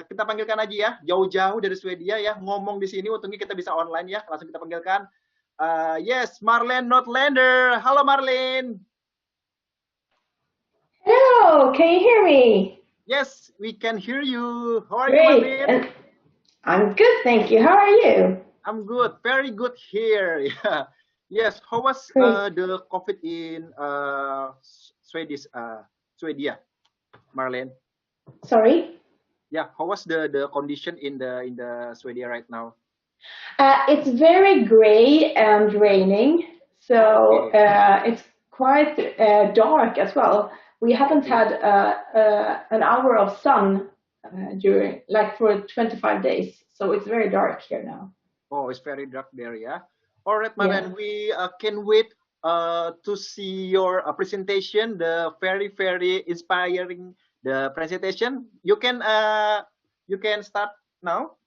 kita panggilkan aja ya, jauh-jauh dari Swedia ya, ngomong di sini. Untungnya kita bisa online ya, langsung kita panggilkan. Yes, Marlene Nordlander. Halo Marlene. Hello, can you hear me? Yes, we can hear you. How are you, Great. Marlene? I'm good, thank you. How are you? I'm good, very good here. Yeah. Yes, how was Great. the COVID in Swedish, Swedia, Marlene? Sorry? Yeah, how was the condition in the Swedia right now? It's very gray and raining, so Okay. it's quite dark as well. We haven't Okay. had an hour of sun during, like, for 25 days, so it's very dark here now. Oh, it's very dark there, yeah. All right, Yeah. Marlene, we can wait to see your presentation, the very inspiring the presentation. You can start now.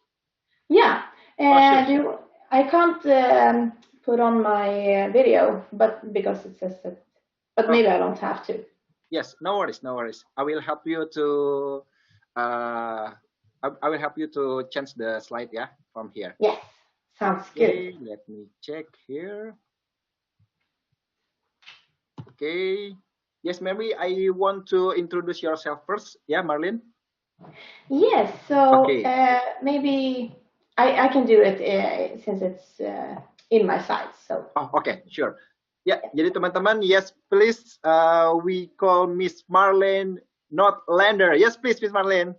Yeah. Oh, sure. I can't put on my video, but because it says that, but maybe I Okay. don't have to. Yes, no worries, no worries. I will help you to I will help you to change the slide, yeah, from here. Yes, sounds good. Okay, let me check here. Okay. Yes, maybe I want to introduce yourself first. Yeah, Marlene. Yes, so Okay. maybe I can do it since it's in my slides. So Oh, okay, sure. Ya, jadi teman-teman, yes, please, we call Miss Marlene, not Lander. Yes, please, Miss Marlene.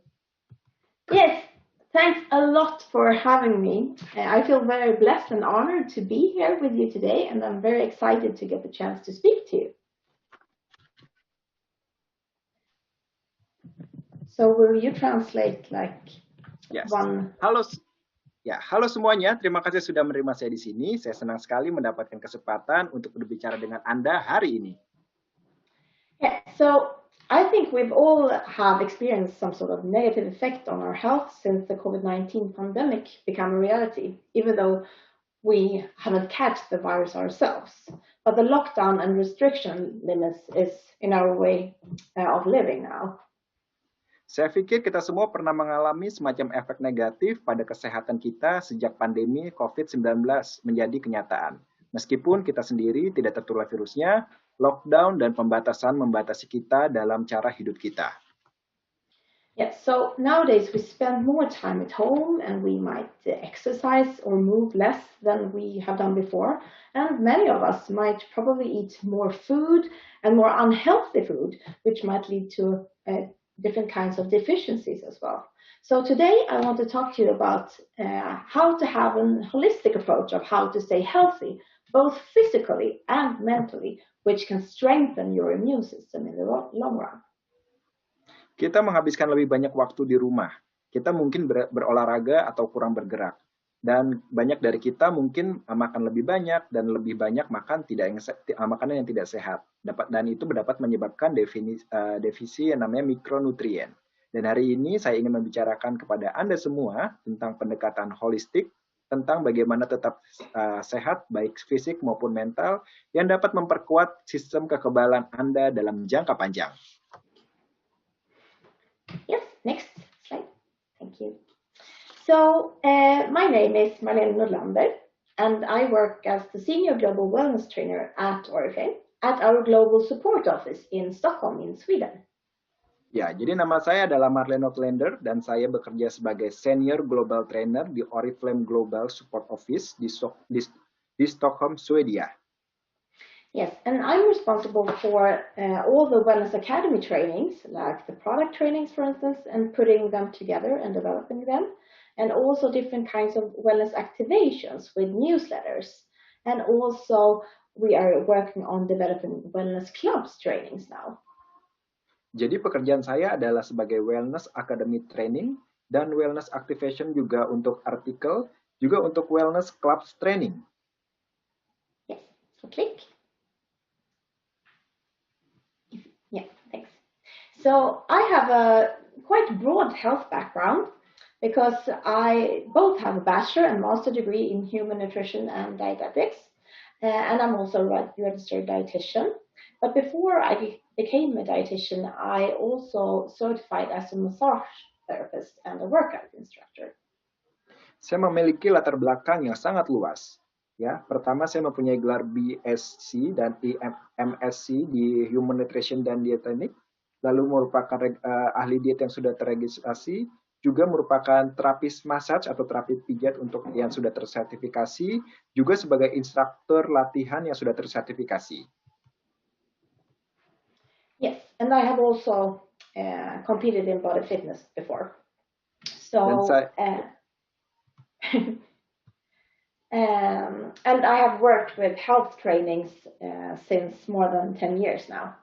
yes, thanks a lot for having me. I feel very blessed and honored to be here with you today, and I'm very excited to get the chance to speak to you. So will you translate like Yes. one? Halo semuanya. Terima kasih sudah menerima saya di sini. Saya senang sekali mendapatkan kesempatan untuk berbicara dengan Anda hari ini. Yeah, so I think we've all have experienced some sort of negative effect on our health since the COVID-19 pandemic became a reality, even though we haven't catch the virus ourselves. But the lockdown and restriction limits is in our way of living now. Saya pikir kita semua pernah mengalami semacam efek negatif pada kesehatan kita sejak pandemi COVID-19 menjadi kenyataan. Meskipun kita sendiri tidak tertular virusnya, lockdown dan pembatasan membatasi kita dalam cara hidup kita. Yes, so nowadays we spend more time at home and we might exercise or move less than we have done before. And many of us might probably eat more food and more unhealthy food, which might lead to different kinds of deficiencies as well. So today I want to talk to you about how to have a holistic approach of how to stay healthy, both physically and mentally, which can strengthen your immune system in the long run. Kita menghabiskan lebih banyak waktu di rumah. Kita mungkin berolahraga atau kurang bergerak. Dan banyak dari kita mungkin makan lebih banyak dan lebih banyak makan makanan yang tidak sehat. Dan itu dapat menyebabkan defisi yang namanya mikronutrien. Dan hari ini saya ingin membicarakan kepada Anda semua tentang pendekatan holistik, tentang bagaimana tetap sehat baik fisik maupun mental yang dapat memperkuat sistem kekebalan Anda dalam jangka panjang. Yes, next slide. Thank you. So my name is Marlene Nordlander, and I work as the Senior Global Wellness Trainer at Oriflame at our Global Support Office in Stockholm in Sweden. Ya, jadi nama saya adalah Marlene Nordlander dan saya bekerja sebagai Senior Global Trainer di Oriflame Global Support Office di Stockholm, Swedia. Yes, and I'm responsible for all the Wellness Academy trainings, like the product trainings, for instance, and putting them together and developing them, and also different kinds of wellness activations with newsletters. And also we are working on developing wellness clubs trainings now. Jadi pekerjaan saya adalah sebagai Wellness Academy Training dan Wellness Activation juga untuk artikel, juga untuk Wellness Clubs Training. Yes, so click. Yeah, thanks. So I have a quite broad health background because I both have a bachelor and master degree in human nutrition and dietetics, and I'm also a registered dietitian. But before I became a dietitian, I also certified as a massage therapist and a workout instructor. Saya memiliki latar belakang yang sangat luas. Ya, pertama saya mempunyai gelar BSc dan MSc di Human Nutrition dan Dietetik, lalu merupakan ahli diet yang sudah terregistrasi, juga merupakan terapis massage atau terapi pijat untuk yang sudah tersertifikasi, juga sebagai instruktur latihan yang sudah tersertifikasi. Yes, and I have also competed in body fitness before. So, and I have worked with health trainings since more than 10 years now.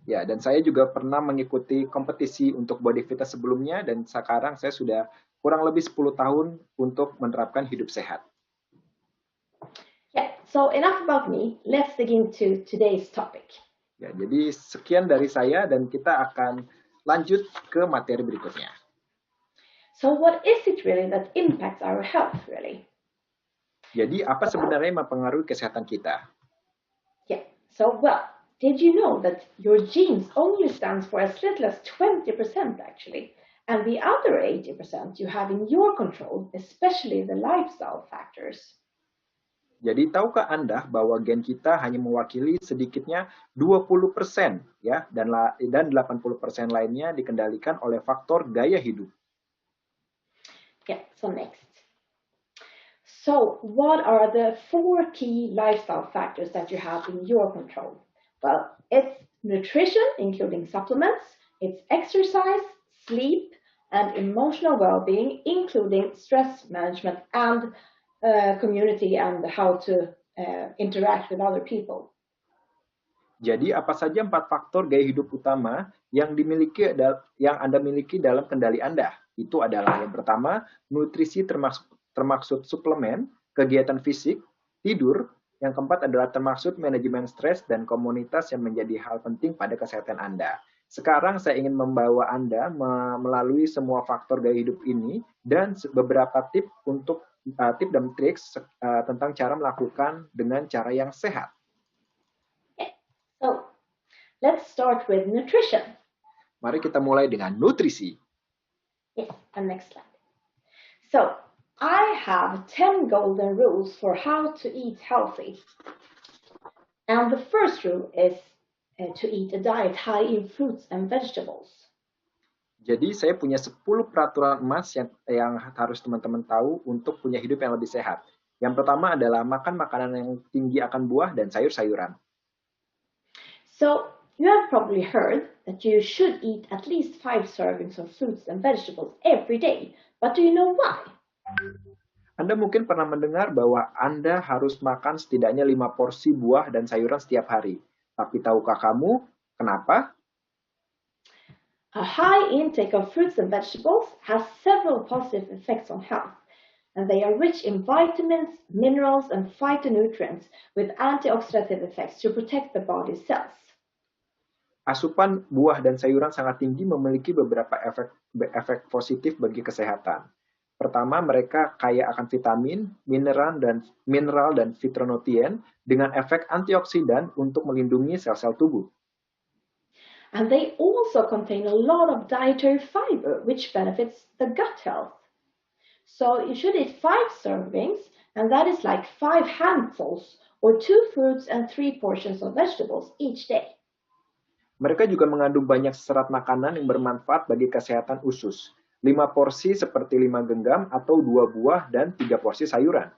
Ya, dan saya juga pernah mengikuti kompetisi untuk body fitness sebelumnya, dan sekarang saya sudah kurang lebih 10 tahun untuk menerapkan hidup sehat. Yeah, so enough about me. Let's dig into today's topic. Ya, jadi sekian dari saya dan kita akan lanjut ke materi berikutnya. So what is it really that impacts our health really? Jadi apa sebenarnya yang mempengaruhi kesehatan kita? Yeah, so well, did you know that your genes only stands for as little as 20% actually? And the other 80% you have in your control, especially the lifestyle factors. Jadi tahukah Anda bahwa gen kita hanya mewakili sedikitnya 20% ya, dan 80% lainnya dikendalikan oleh faktor gaya hidup. Yeah, so next. So what are the 4 key lifestyle factors that you have in your control? Well, it's nutrition, including supplements, it's exercise, sleep, and emotional well-being, including stress management and community and how to interact with other people. Jadi apa saja 4 faktor gaya hidup utama yang Anda miliki dalam kendali Anda? Itu adalah yang pertama, nutrisi termaksud suplemen, kegiatan fisik, tidur. Yang keempat adalah termaksud manajemen stres dan komunitas yang menjadi hal penting pada kesehatan Anda. Sekarang saya ingin membawa Anda melalui semua faktor gaya hidup ini dan beberapa tips dan trik tentang cara melakukan dengan cara yang sehat. So, let's start with nutrition. Mari kita mulai dengan nutrisi. Yes, and next slide. So, I have 10 golden rules for how to eat healthy. And the first rule is to eat a diet high in fruits and vegetables. Jadi saya punya 10 peraturan emas yang harus teman-teman tahu untuk punya hidup yang lebih sehat. Yang pertama adalah makan makanan yang tinggi akan buah dan sayur-sayuran. So, you have probably heard that you should eat at least 5 servings of fruits and vegetables every day. But do you know why? Anda mungkin pernah mendengar bahwa Anda harus makan setidaknya 5 porsi buah dan sayuran setiap hari. Tapi tahukah kamu kenapa? A high intake of fruits and vegetables has several positive effects on health. And they are rich in vitamins, minerals, and phytonutrients with antioxidative effects to protect the body's cells. Asupan buah dan sayuran sangat tinggi memiliki beberapa efek positif bagi kesehatan. Pertama, mereka kaya akan vitamin, mineral dan fitonutrien dengan efek antioksidan untuk melindungi sel-sel tubuh. And they also contain a lot of dietary fiber, which benefits the gut health. So you should eat 5 servings, and that is like 5 handfuls, or 2 fruits and 3 portions of vegetables each day. Mereka juga mengandung banyak serat makanan yang bermanfaat bagi kesehatan usus. 5 porsi seperti 5 genggam atau 2 buah dan 3 porsi sayuran.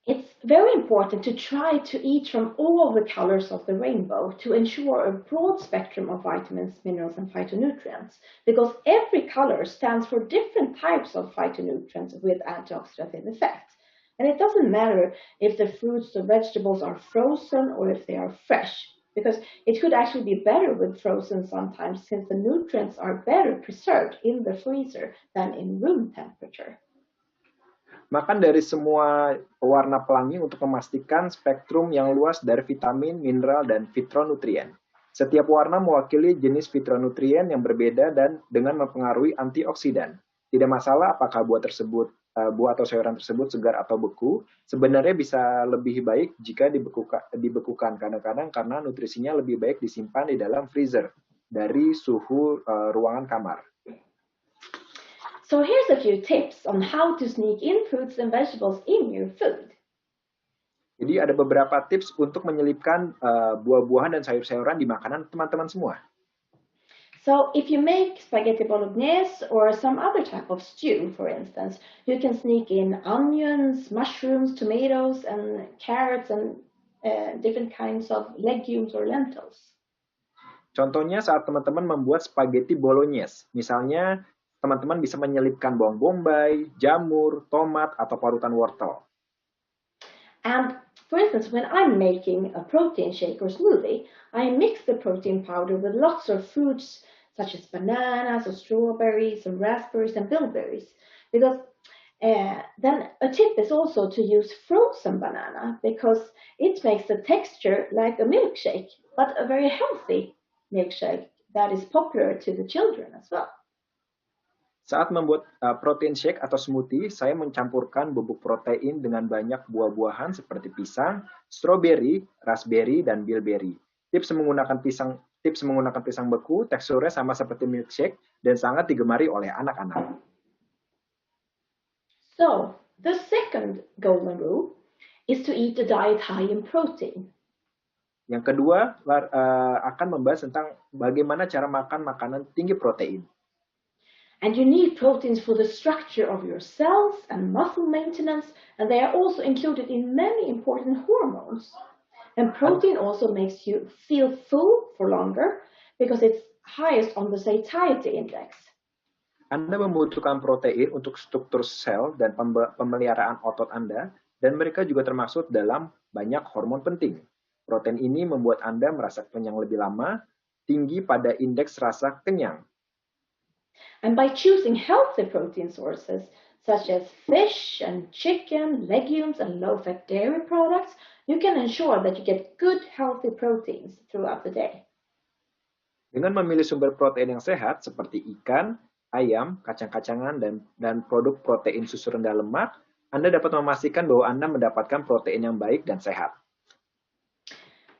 It's very important to try to eat from all the colors of the rainbow to ensure a broad spectrum of vitamins, minerals, and phytonutrients, because every color stands for different types of phytonutrients with antioxidative effects. And it doesn't matter if the fruits or vegetables are frozen or if they are fresh, because it could actually be better with frozen sometimes since the nutrients are better preserved in the freezer than in room temperature. Makan dari semua warna pelangi untuk memastikan spektrum yang luas dari vitamin, mineral, dan fitonutrien. Setiap warna mewakili jenis fitonutrien yang berbeda dan dengan mempengaruhi antioksidan. Tidak masalah apakah buah tersebut buah atau sayuran tersebut segar atau beku, sebenarnya bisa lebih baik jika dibekukan. Kadang-kadang karena nutrisinya lebih baik disimpan di dalam freezer dari suhu ruangan kamar. So here's a few tips on how to sneak in fruits and vegetables in your food. Jadi ada beberapa tips untuk menyelipkan buah-buahan dan sayur-sayuran di makanan teman-teman semua. So if you make spaghetti bolognese or some other type of stew, for instance, you can sneak in onions, mushrooms, tomatoes, and carrots and different kinds of legumes or lentils. Contohnya saat teman-teman membuat spaghetti bolognese. Misalnya, teman-teman bisa menyelipkan bawang bombay, jamur, tomat, atau parutan wortel. And for instance, when I'm making a protein shake or smoothie, I mix the protein powder with lots of fruits such as bananas or strawberries and raspberries and bilberries. Because then a tip is also to use frozen banana because it makes the texture like a milkshake, but a very healthy milkshake that is popular to the children as well. Saat membuat protein shake atau smoothie, saya mencampurkan bubuk protein dengan banyak buah-buahan seperti pisang, stroberi, raspberry, dan bilberry. Tips menggunakan pisang beku, teksturnya sama seperti milkshake dan sangat digemari oleh anak-anak. So, the second golden rule is to eat a diet high in protein. Yang kedua akan membahas tentang bagaimana cara makan makanan tinggi protein. And you need proteins for the structure of your cells and muscle maintenance, and they are also included in many important hormones. And protein also makes you feel full for longer because it's highest on the satiety index. Anda membutuhkan protein untuk struktur sel dan pemeliharaan otot Anda, dan mereka juga termasuk dalam banyak hormon penting. Protein ini membuat Anda merasa kenyang lebih lama, tinggi pada indeks rasa kenyang. And by choosing healthy protein sources, such as fish and chicken, legumes, and low-fat dairy products, you can ensure that you get good, healthy proteins throughout the day. Dengan memilih sumber protein yang sehat, seperti ikan, ayam, kacang-kacangan, dan produk protein susu rendah lemak, Anda dapat memastikan bahwa Anda mendapatkan protein yang baik dan sehat.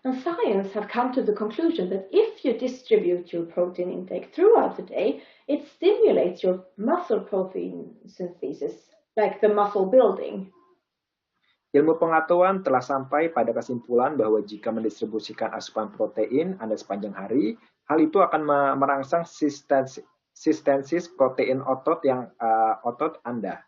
And science have come to the conclusion that if you distribute your protein intake throughout the day, it stimulates your muscle protein synthesis, like the muscle building. Ilmu pengetahuan telah sampai pada kesimpulan bahwa jika mendistribusikan asupan protein Anda sepanjang hari, hal itu akan merangsang sistensis protein otot Anda.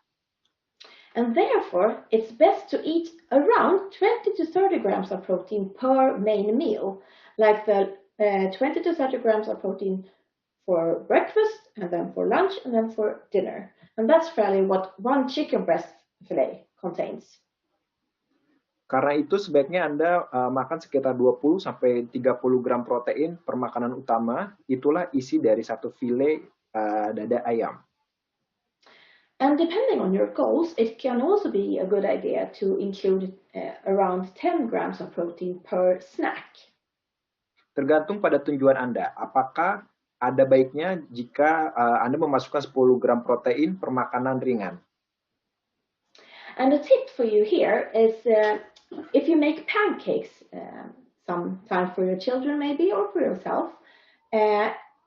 And therefore, it's best to eat around 20 to 30 grams of protein per main meal, like the 20 to 30 grams of protein for breakfast, and then for lunch, and then for dinner. And that's fairly what one chicken breast fillet contains. Karena itu sebaiknya Anda makan sekitar 20-30 gram protein per makanan utama, itulah isi dari satu file dada ayam. And depending on your goals, it can also be a good idea to include around 10 grams of protein per snack. Tergantung pada tujuan Anda. Apakah ada baiknya jika Anda memasukkan 10 gram protein per makanan ringan? And a tip for you here is if you make pancakes sometime for your children maybe or for yourself,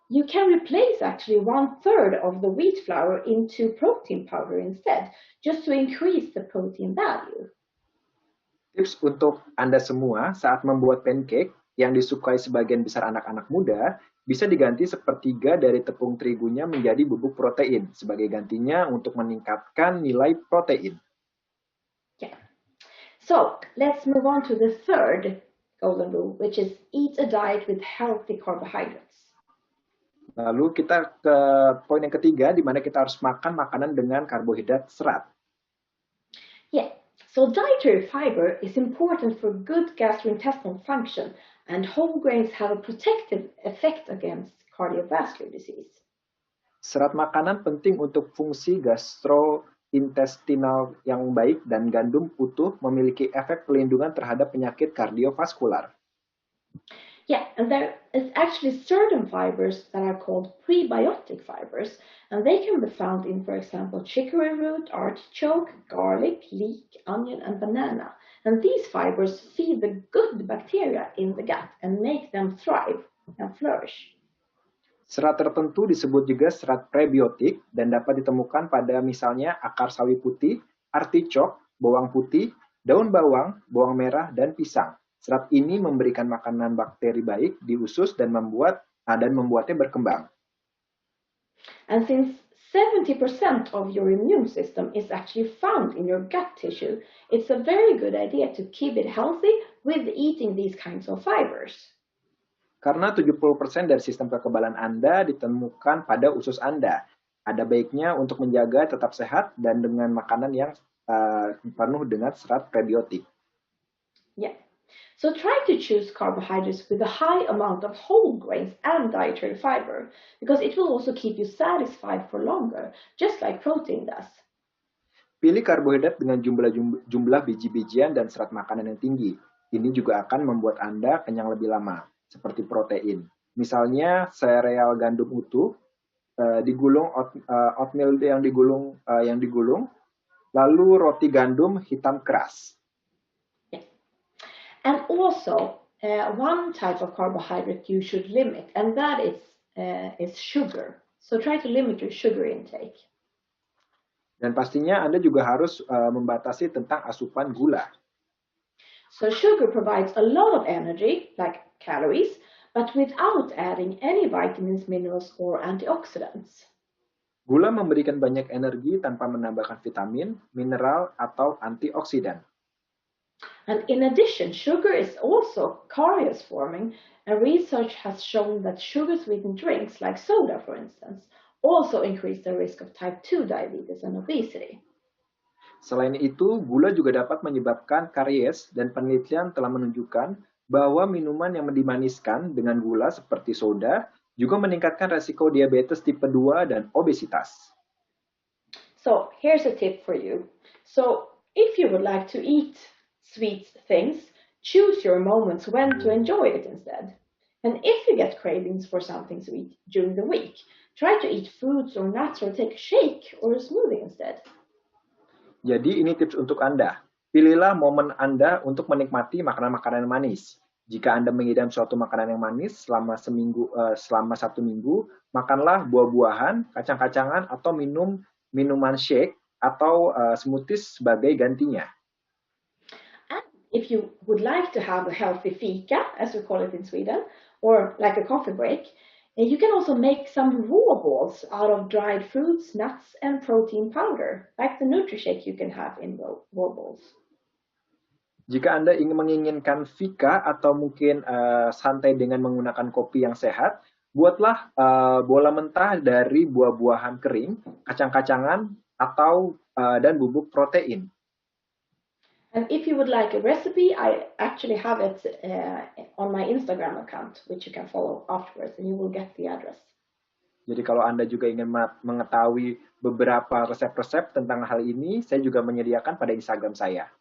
you can replace actually 1/3 of the wheat flour into protein powder instead, just to increase the protein value. Tips untuk Anda semua saat membuat pancake yang disukai sebagian besar anak-anak muda, bisa diganti sepertiga dari tepung terigunya menjadi bubuk protein, sebagai gantinya untuk meningkatkan nilai protein. Yeah. So, let's move on to the third golden rule, which is eat a diet with healthy carbohydrates. Lalu kita ke poin yang ketiga, di mana kita harus makan makanan dengan karbohidrat serat. Yeah, so dietary fiber is important for good gastrointestinal function, and whole grains have a protective effect against cardiovascular disease. Serat makanan penting untuk fungsi gastrointestinal yang baik, dan gandum utuh memiliki efek pelindungan terhadap penyakit kardiovaskular. Yeah, and there is actually certain fibers that are called prebiotic fibers, and they can be found in, for example, chicory root, artichoke, garlic, leek, onion, and banana. And these fibers feed the good bacteria in the gut and make them thrive and flourish. Serat tertentu disebut juga serat prebiotik dan dapat ditemukan pada misalnya akar sawi putih, artichok, bawang putih, daun bawang, bawang merah, dan pisang. Serat ini memberikan makanan bakteri baik di usus dan membuatnya berkembang. And since 70% of your immune system is actually found in your gut tissue, it's a very good idea to keep it healthy with eating these kinds of fibers. Karena 70% dari sistem kekebalan Anda ditemukan pada usus Anda. Ada baiknya untuk menjaga tetap sehat dan dengan makanan yang penuh dengan serat prebiotik. Yeah. So try to choose carbohydrates with a high amount of whole grains and dietary fiber, because it will also keep you satisfied for longer, just like protein does. Pilih karbohidrat dengan jumlah biji-bijian dan serat makanan yang tinggi. Ini juga akan membuat Anda kenyang lebih lama, seperti protein. Misalnya sereal gandum utuh, oatmeal yang digulung, lalu roti gandum hitam keras. And also, one type of carbohydrate you should limit, and that is sugar. So try to limit your sugar intake. Dan pastinya Anda juga harus membatasi tentang asupan gula. So sugar provides a lot of energy, like calories, but without adding any vitamins, minerals, or antioxidants. Gula memberikan banyak energi tanpa menambahkan vitamin, mineral, atau antioksidan. And in addition, sugar is also caries forming, and research has shown that sugar-sweetened drinks, like soda for instance, also increase the risk of type 2 diabetes and obesity. Selain itu, gula juga dapat menyebabkan karies dan penelitian telah menunjukkan bahwa minuman yang dimaniskan dengan gula seperti soda juga meningkatkan resiko diabetes tipe 2 dan obesitas. So here's a tip for you. So if you would like to eat sweet things, choose your moments when to enjoy it instead. And if you get cravings for something sweet during the week, try to eat fruits or nuts or take a shake or a smoothie instead. Jadi ini tips untuk Anda. Pilihlah momen Anda untuk menikmati makanan-makanan manis. Jika Anda mengidam suatu makanan yang manis selama 1 minggu, makanlah buah-buahan, kacang-kacangan, atau minuman shake atau smoothies sebagai gantinya. If you would like to have a healthy fika, as we call it in Sweden, or like a coffee break, you can also make some raw balls out of dried fruits, nuts, and protein powder, like the NutriShake you can have in raw balls. Jika Anda menginginkan fika atau mungkin santai dengan menggunakan kopi yang sehat, buatlah bola mentah dari buah-buahan kering, kacang-kacangan, dan bubuk protein. And if you would like a recipe, I actually have it on my Instagram account, which you can follow afterwards, and you will get the address. Jadi kalau Anda juga ingin mengetahui beberapa resep-resep tentang hal ini, saya juga menyediakan pada Instagram saya.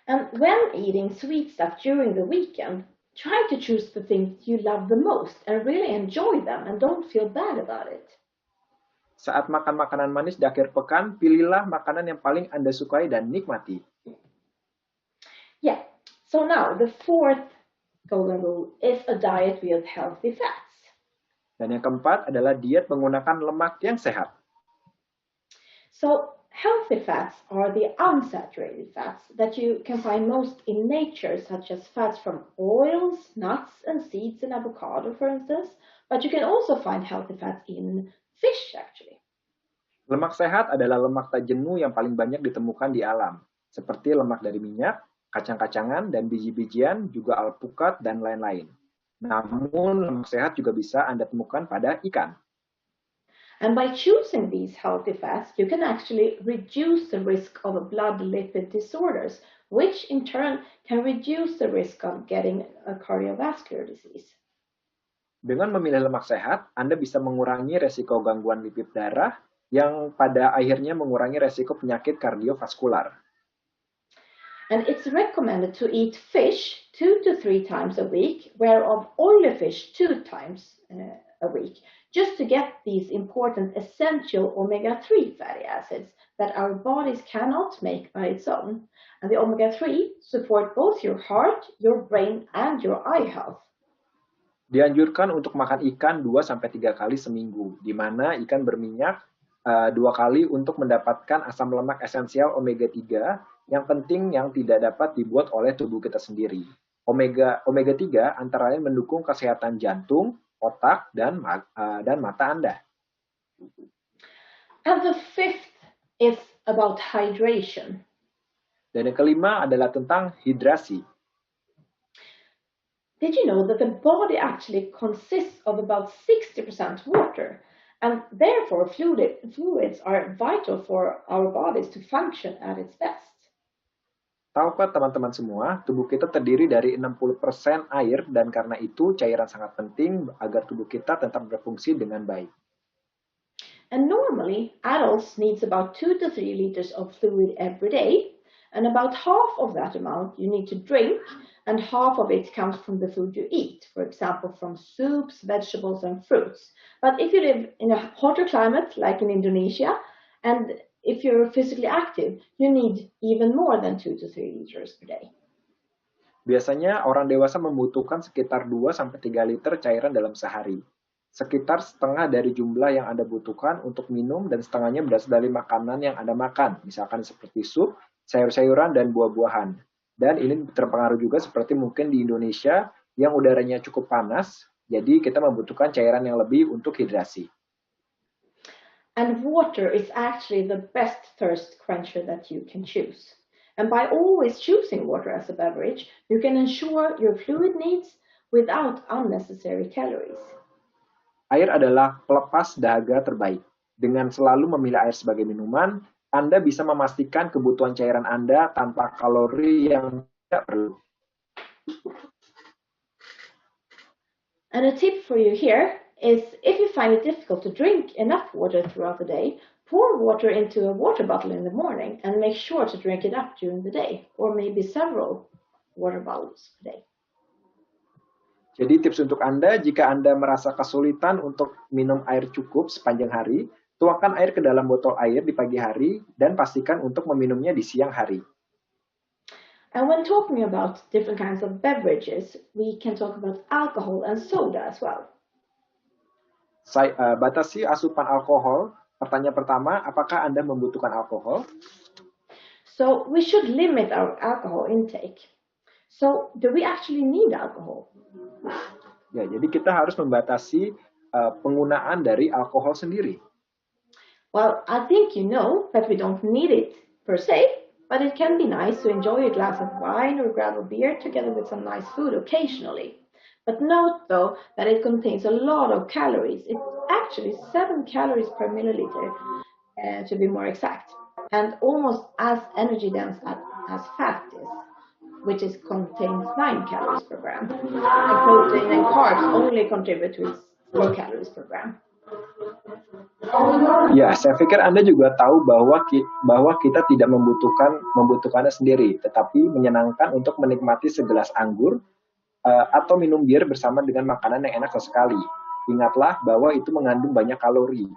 And when eating sweet stuff during the weekend, try to choose the things you love the most and really enjoy them and don't feel bad about it. Saat makan makanan manis di akhir pekan, pilihlah makanan yang paling Anda sukai dan nikmati. Yeah, so now the fourth golden rule is a diet with healthy fats. Dan yang keempat adalah diet menggunakan lemak yang sehat. So healthy fats are the unsaturated fats that you can find most in nature, such as fats from oils, nuts, and seeds, and avocado, for instance. But you can also find healthy fats in fish, actually. Lemak sehat adalah lemak tak jenuh yang paling banyak ditemukan di alam, seperti lemak dari minyak, kacang-kacangan, dan biji-bijian, juga alpukat, dan lain-lain. Namun, lemak sehat juga bisa Anda temukan pada ikan. And by choosing these healthy fats, you can actually reduce the risk of blood lipid disorders, which in turn can reduce the risk of getting a cardiovascular disease. Dengan memilih lemak sehat, Anda bisa mengurangi resiko gangguan lipid darah yang pada akhirnya mengurangi resiko penyakit kardiovaskular. And it's recommended to eat fish 2 to 3 times a week, whereof oily fish 2 times a week, just to get these important essential omega-3 fatty acids that our bodies cannot make by its own. And the omega-3 support both your heart, your brain, and your eye health. Dianjurkan untuk makan ikan 2-3 kali seminggu, di mana ikan berminyak 2 kali untuk mendapatkan asam lemak esensial omega-3 yang penting yang tidak dapat dibuat oleh tubuh kita sendiri. Omega-3 antara lain mendukung kesehatan jantung, otak, dan mata Anda. And the fifth is about hydration. Dan yang kelima adalah tentang hidrasi. Did you know that the body actually consists of about 60% water? And therefore, fluids are vital for our bodies to function at its best. Tahukah teman-teman semua, tubuh kita terdiri dari 60% air dan karena itu cairan sangat penting agar tubuh kita tetap berfungsi dengan baik. And normally, adults needs about 2 to 3 liters of fluid every day, and about half of that amount you need to drink, and half of it comes from the food you eat, for example, from soups, vegetables, and fruits. But if you live in a hotter climate, like in Indonesia, and if you're physically active, you need even more than 2 to 3 liters per day. Biasanya orang dewasa membutuhkan sekitar 2-3 liter cairan dalam sehari. Sekitar setengah dari jumlah yang Anda butuhkan untuk minum dan setengahnya berasal dari makanan yang Anda makan, misalkan seperti sup, sayur-sayuran, dan buah-buahan. Dan ini terpengaruh juga seperti mungkin di Indonesia yang udaranya cukup panas, jadi kita membutuhkan cairan yang lebih untuk hidrasi. And water is actually the best thirst quencher that you can choose. And by always choosing water as a beverage, you can ensure your fluid needs without unnecessary calories. Air adalah pelepas dahaga terbaik. Dengan selalu memilih air sebagai minuman, Anda bisa memastikan kebutuhan cairan Anda tanpa kalori yang tidak perlu. And a tip for you here is if you find it difficult to drink enough water throughout the day, pour water into a water bottle in the morning and make sure to drink it up during the day, or maybe several water bottles a day. Jadi tips untuk Anda, jika Anda merasa kesulitan untuk minum air cukup sepanjang hari, tuangkan air ke dalam botol air di pagi hari dan pastikan untuk meminumnya di siang hari. And when talking about different kinds of beverages, we can talk about alcohol and soda as well. Batasi asupan alkohol. Pertanyaan pertama, apakah Anda membutuhkan alkohol? So we should limit our alcohol intake. So do we actually need alcohol? Ya, jadi kita harus membatasi penggunaan dari alkohol sendiri. Well, I think you know that we don't need it per se, but it can be nice to enjoy a glass of wine or grab a beer together with some nice food occasionally. But note, though, that it contains a lot of calories. It's actually 7 calories per milliliter, to be more exact, and almost as energy dense as fat is, which contains 9 calories per gram. And protein and carbs only contribute to 4 calories per gram. Ya, saya pikir Anda juga tahu bahwa kita tidak membutuhkannya sendiri, tetapi menyenangkan untuk menikmati segelas anggur atau minum bir bersama dengan makanan yang enak sesekali. Ingatlah bahwa itu mengandung banyak kalori,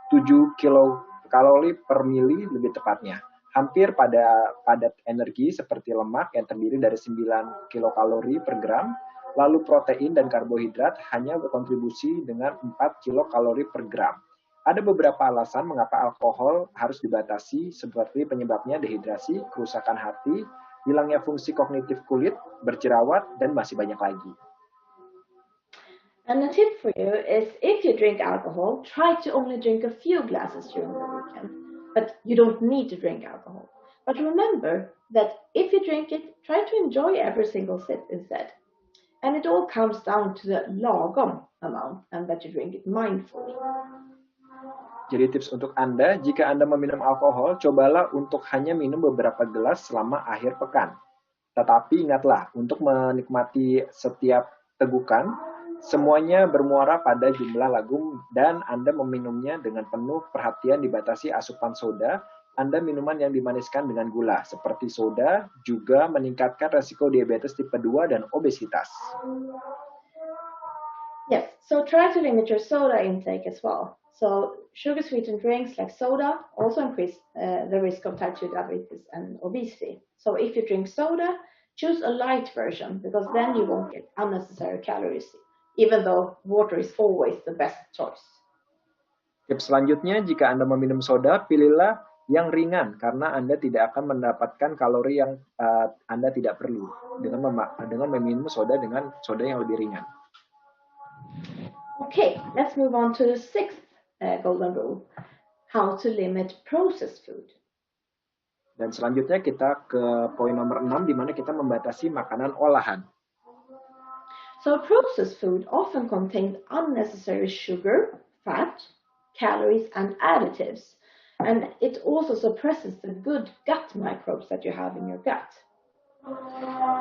7 kilokalori per mili lebih tepatnya. Hampir pada padat energi seperti lemak yang terdiri dari 9 kilokalori per gram, lalu protein dan karbohidrat hanya berkontribusi dengan 4 kilokalori per gram. Ada beberapa alasan mengapa alkohol harus dibatasi, seperti penyebabnya dehidrasi, kerusakan hati, hilangnya fungsi kognitif kulit, berjerawat, dan masih banyak lagi. And a tip for you is if you drink alcohol, try to only drink a few glasses during the weekend. But you don't need to drink alcohol. But remember that if you drink it, try to enjoy every single sip instead. And it all comes down to the lagom amount and that you drink it mindfully. Jadi tips untuk Anda, jika Anda meminum alkohol, cobalah untuk hanya minum beberapa gelas selama akhir pekan. Tetapi ingatlah, untuk menikmati setiap tegukan, semuanya bermuara pada jumlah lagum dan Anda meminumnya dengan penuh perhatian dibatasi asupan soda Anda minuman yang dimaniskan dengan gula, seperti soda, juga meningkatkan resiko diabetes tipe 2 dan obesitas. Yes, so try to limit your soda intake as well. So sugar-sweetened drinks like soda also increase the risk of type 2 diabetes and obesity. So if you drink soda, choose a light version because then you won't get unnecessary calories, even though water is always the best choice. Tips selanjutnya, jika Anda meminum soda, pilihlah yang ringan karena Anda tidak akan mendapatkan kalori yang Anda tidak perlu dengan meminum soda dengan soda yang lebih ringan. Okay, let's move on to the sixth golden rule, how to limit processed food. Dan selanjutnya kita ke poin nomor 6, di mana kita membatasi makanan olahan. So processed food often contains unnecessary sugar, fat, calories, and additives. And it also suppresses the good gut microbes that you have in your gut.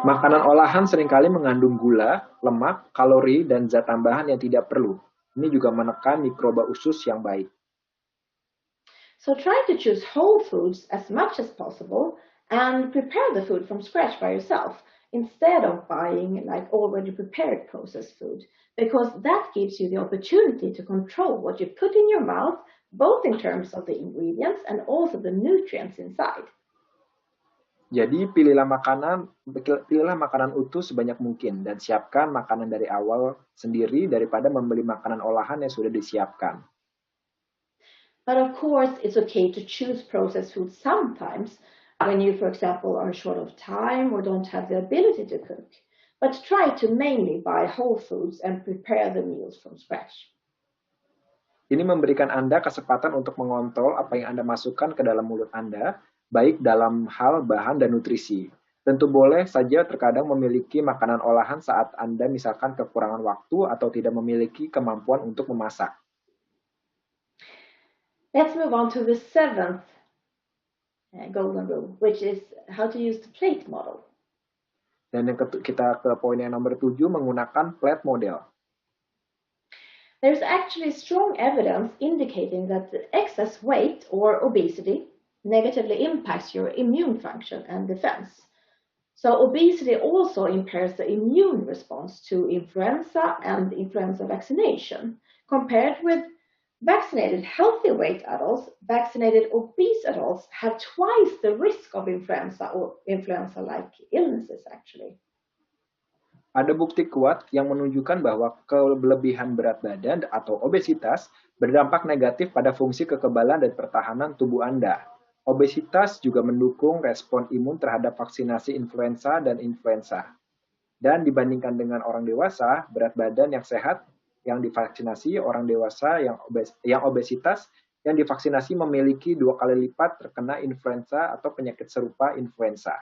Makanan olahan seringkali mengandung gula, lemak, kalori, dan zat tambahan yang tidak perlu. Ini juga menekan mikroba usus yang baik. So try to choose whole foods as much as possible and prepare the food from scratch by yourself instead of buying like already prepared processed food, because that gives you the opportunity to control what you put in your mouth, both in terms of the ingredients and also the nutrients inside. Jadi pilihlah makanan utuh sebanyak mungkin dan siapkan makanan dari awal sendiri daripada membeli makanan olahan yang sudah disiapkan. But of course, it's okay to choose processed food sometimes when you, for example, are short of time or don't have the ability to cook. But try to mainly buy whole foods and prepare the meals from scratch. Ini memberikan Anda kesempatan untuk mengontrol apa yang Anda masukkan ke dalam mulut Anda, baik dalam hal bahan dan nutrisi. Tentu boleh saja terkadang memiliki makanan olahan saat Anda misalkan kekurangan waktu atau tidak memiliki kemampuan untuk memasak. Let's move on to the seventh golden rule, which is how to use the plate model. Dan kita ke poin yang nomor 7, menggunakan plate model. There's actually strong evidence indicating that the excess weight or obesity negatively impacts your immune function and defense. So obesity also impairs the immune response to influenza and influenza vaccination. Compared with vaccinated healthy weight adults, vaccinated obese adults have twice the risk of influenza or influenza-like illnesses actually. Ada bukti kuat yang menunjukkan bahwa kelebihan berat badan atau obesitas berdampak negatif pada fungsi kekebalan dan pertahanan tubuh Anda. Obesitas juga mendukung respon imun terhadap vaksinasi influenza dan influenza. Dan dibandingkan dengan orang dewasa, berat badan yang sehat yang divaksinasi, orang dewasa yang obesitas yang divaksinasi memiliki 2 kali lipat terkena influenza atau penyakit serupa influenza.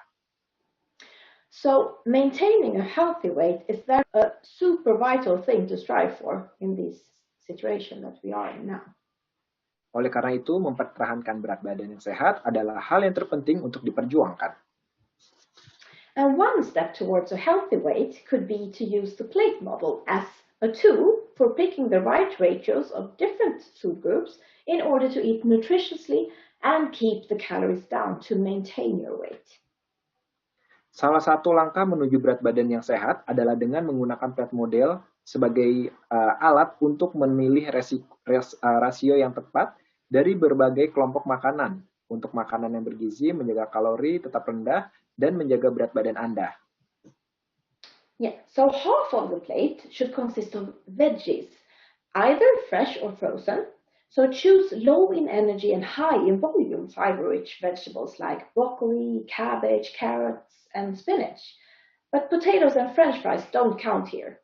So maintaining a healthy weight is a super vital thing to strive for in this situation that we are in now. Oleh karena itu, mempertahankan berat badan yang sehat adalah hal yang terpenting untuk diperjuangkan. And one step towards a healthy weight could be to use the plate model as a tool for picking the right ratios of different food groups in order to eat nutritiously and keep the calories down to maintain your weight. Salah satu langkah menuju berat badan yang sehat adalah dengan menggunakan plate model sebagai alat untuk memilih rasio yang tepat dari berbagai kelompok makanan. Untuk makanan yang bergizi, menjaga kalori tetap rendah, dan menjaga berat badan Anda. Yeah, so half of the plate should consist of veggies, either fresh or frozen. So choose low in energy and high in volume fiber-rich vegetables like broccoli, cabbage, carrots, and spinach. But potatoes and French fries don't count here.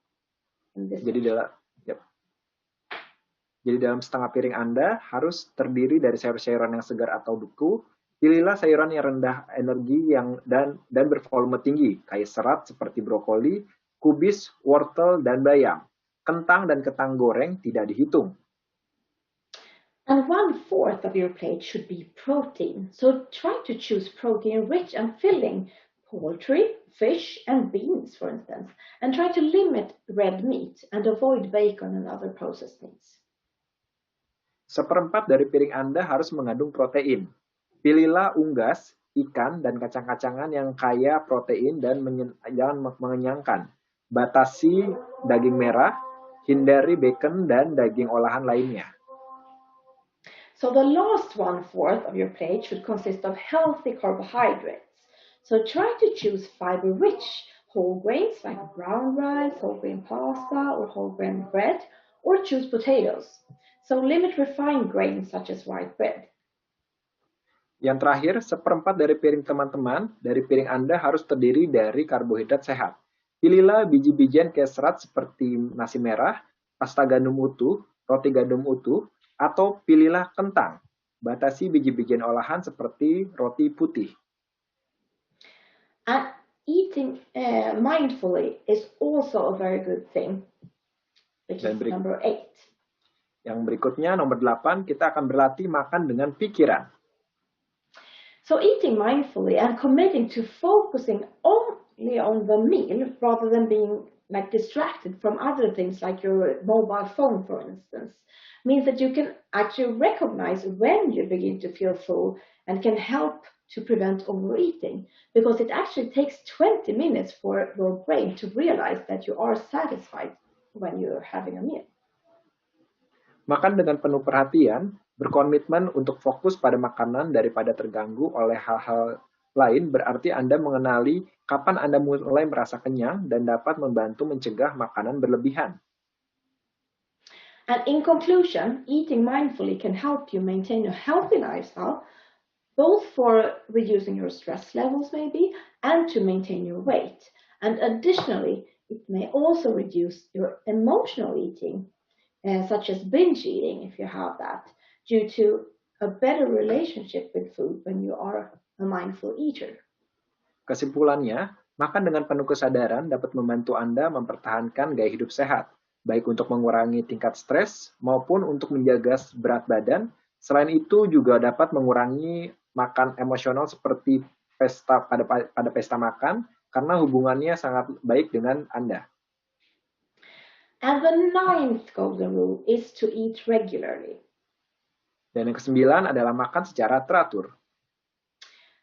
Jadi dalam setengah piring Anda harus terdiri dari sayur-sayuran yang segar atau beku. Pilihlah sayuran yang rendah energi dan bervolume tinggi, kaya serat seperti brokoli, kubis, wortel, dan bayam. Kentang dan ketang goreng tidak dihitung. And 1/4 of your plate should be protein. So try to choose protein-rich and filling poultry, fish, and beans, for instance. And try to limit red meat and avoid bacon and other processed meats. 1/4 dari piring Anda harus mengandung protein. Pilihlah unggas, ikan, dan kacang-kacangan yang kaya protein dan mengenyangkan. Batasi daging merah, hindari bacon dan daging olahan lainnya. So the last 1/4 of your plate should consist of healthy carbohydrates. So try to choose fiber-rich whole grains like brown rice, whole grain pasta, or whole grain bread, or choose potatoes. So limit refined grains such as white bread. Yang terakhir, seperempat dari piring teman-teman, dari piring Anda harus terdiri dari karbohidrat sehat. Pilihlah biji-bijian kaya serat seperti nasi merah, pasta gandum utuh, roti gandum utuh, atau pilihlah kentang. Batasi biji-bijian olahan seperti roti putih. And eating mindfully is also a very good thing, which is number 8. Yang berikutnya, nomor 8, kita akan berlatih makan dengan pikiran. So eating mindfully and committing to focusing only on the meal rather than being like distracted from other things like your mobile phone, for instance, means that you can actually recognize when you begin to feel full and can help to prevent overeating, because it actually takes 20 minutes for your brain to realize that you are satisfied when you're having a meal. Makan dengan penuh perhatian, berkomitmen untuk fokus pada makanan daripada terganggu oleh hal-hal lain berarti Anda mengenali kapan Anda mulai merasa kenyang dan dapat membantu mencegah makanan berlebihan. And in conclusion, eating mindfully can help you maintain a healthy lifestyle, both for reducing your stress levels maybe, and to maintain your weight. And additionally, it may also reduce your emotional eating, such as binge eating if you have that, due to a better relationship with food when you are a mindful eater. Kesimpulannya, makan dengan penuh kesadaran dapat membantu Anda mempertahankan gaya hidup sehat, baik untuk mengurangi tingkat stres maupun untuk menjaga berat badan. Selain itu juga dapat mengurangi makan emosional seperti pada pesta makan karena hubungannya sangat baik dengan Anda. And the 9th golden rule is to eat regularly. Dan yang ke-9 adalah makan secara teratur.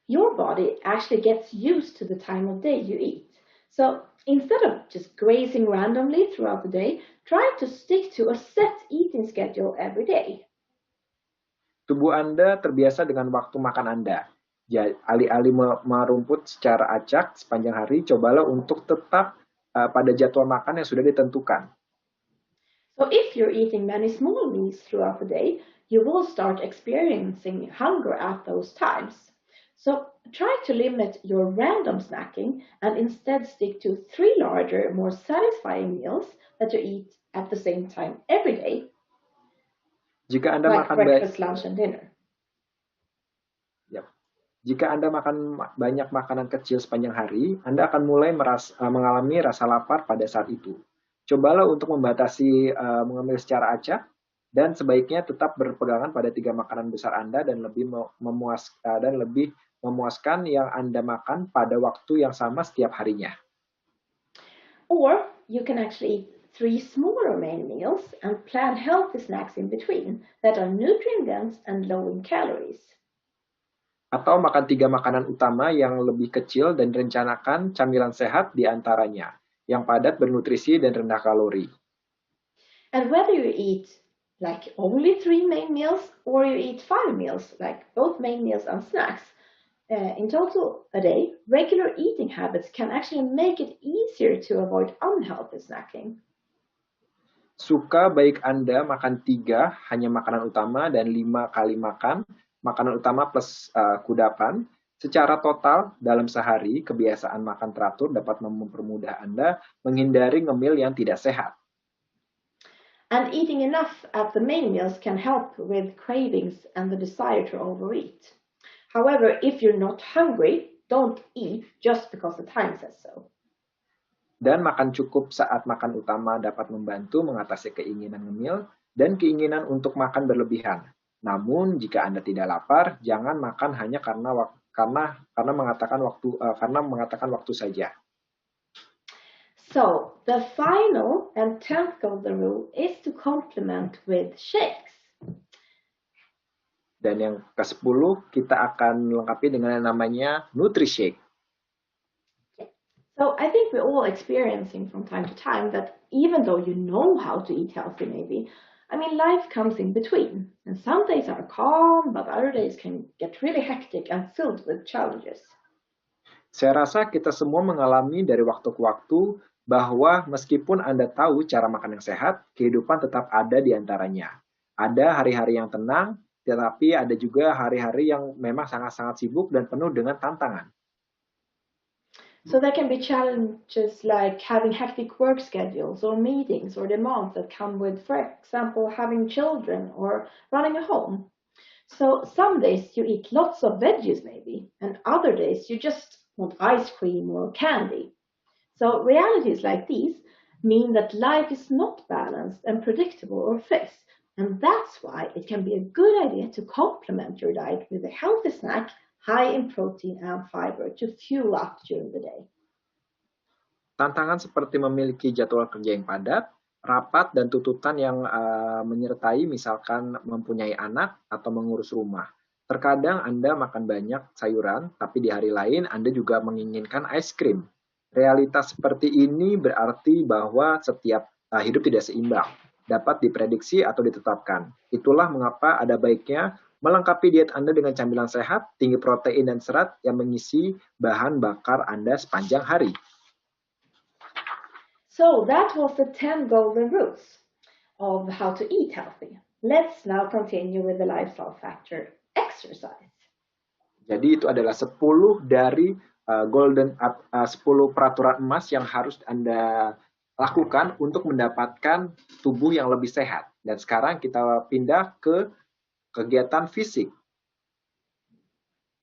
Your body actually gets used to the time of day you eat. So instead of just grazing randomly throughout the day, try to stick to a set eating schedule every day. Tubuh Anda terbiasa dengan waktu makan Anda. Alih-alih merumput secara acak sepanjang hari, cobalah untuk tetap pada jadwal makan yang sudah ditentukan. So if you're eating many small meals throughout the day, you will start experiencing hunger at those times. So try to limit your random snacking and instead stick to 3 larger, more satisfying meals that you eat at the same time every day. Jika Anda like makan breakfast, lunch, and dinner. Jika Anda makan banyak makanan kecil sepanjang hari, Anda akan mulai mengalami rasa lapar pada saat itu. Cobalah untuk membatasi mengambil secara acak, dan sebaiknya tetap berpegangan pada 3 makanan besar Anda dan lebih memuaskan yang Anda makan pada waktu yang sama setiap harinya. Or you can actually eat 3 smaller main meals and plan healthy snacks in between that are nutrient-dense and low in calories. Atau makan 3 makanan utama yang lebih kecil dan rencanakan camilan sehat di antaranya, yang padat bernutrisi dan rendah kalori. And whether you eat like only 3 main meals or you eat 5 meals, like both main meals and snacks, in total a day, regular eating habits can actually make it easier to avoid unhealthy snacking. Suka baik Anda makan 3 hanya makanan utama dan 5 kali makan makanan utama plus kudapan. Secara total dalam sehari, kebiasaan makan teratur dapat mempermudah Anda menghindari ngemil yang tidak sehat. And eating enough at the main meals can help with cravings and the desire to overeat. However, if you're not hungry, don't eat just because the time says so. Dan makan cukup saat makan utama dapat membantu mengatasi keinginan ngemil dan keinginan untuk makan berlebihan. Namun, jika Anda tidak lapar, jangan makan hanya karena mengatakan waktu saja. So, the final and 10th golden rule is to complement with shakes. Dan yang ke-10 kita akan lengkapi dengan yang namanya NutriShake. So I think we're all experiencing from time to time that even though you know how to eat healthy, maybe, I mean, life comes in between. And some days are calm, but other days can get really hectic and filled with challenges. Saya rasa kita semua mengalami dari waktu ke waktu bahwa meskipun Anda tahu cara makan yang sehat, kehidupan tetap ada di antaranya. Ada hari-hari yang tenang, tetapi ada juga hari-hari yang memang sangat-sangat sibuk dan penuh dengan tantangan. So there can be challenges like having hectic work schedules or meetings or demands that come with, for example, having children or running a home. So some days you eat lots of veggies maybe, and other days you just want ice cream or candy. So realities like these mean that life is not balanced and predictable or fixed. And that's why it can be a good idea to complement your diet with a healthy snack high in protein and fiber to fuel up during the day. Tantangan seperti memiliki jadwal kerja yang padat, rapat, dan tuntutan yang menyertai misalkan mempunyai anak atau mengurus rumah. Terkadang Anda makan banyak sayuran, tapi di hari lain Anda juga menginginkan es krim. Realitas seperti ini berarti bahwa setiap hidup tidak seimbang, dapat diprediksi atau ditetapkan. Itulah mengapa ada baiknya melengkapi diet Anda dengan camilan sehat, tinggi protein dan serat yang mengisi bahan bakar Anda sepanjang hari. So that was the 10 golden rules of how to eat healthy. Let's now continue with the lifestyle factor, exercise. Jadi itu adalah 10 dari 10 peraturan emas yang harus Anda lakukan untuk mendapatkan tubuh yang lebih sehat. Dan sekarang kita pindah ke kegiatan fisik.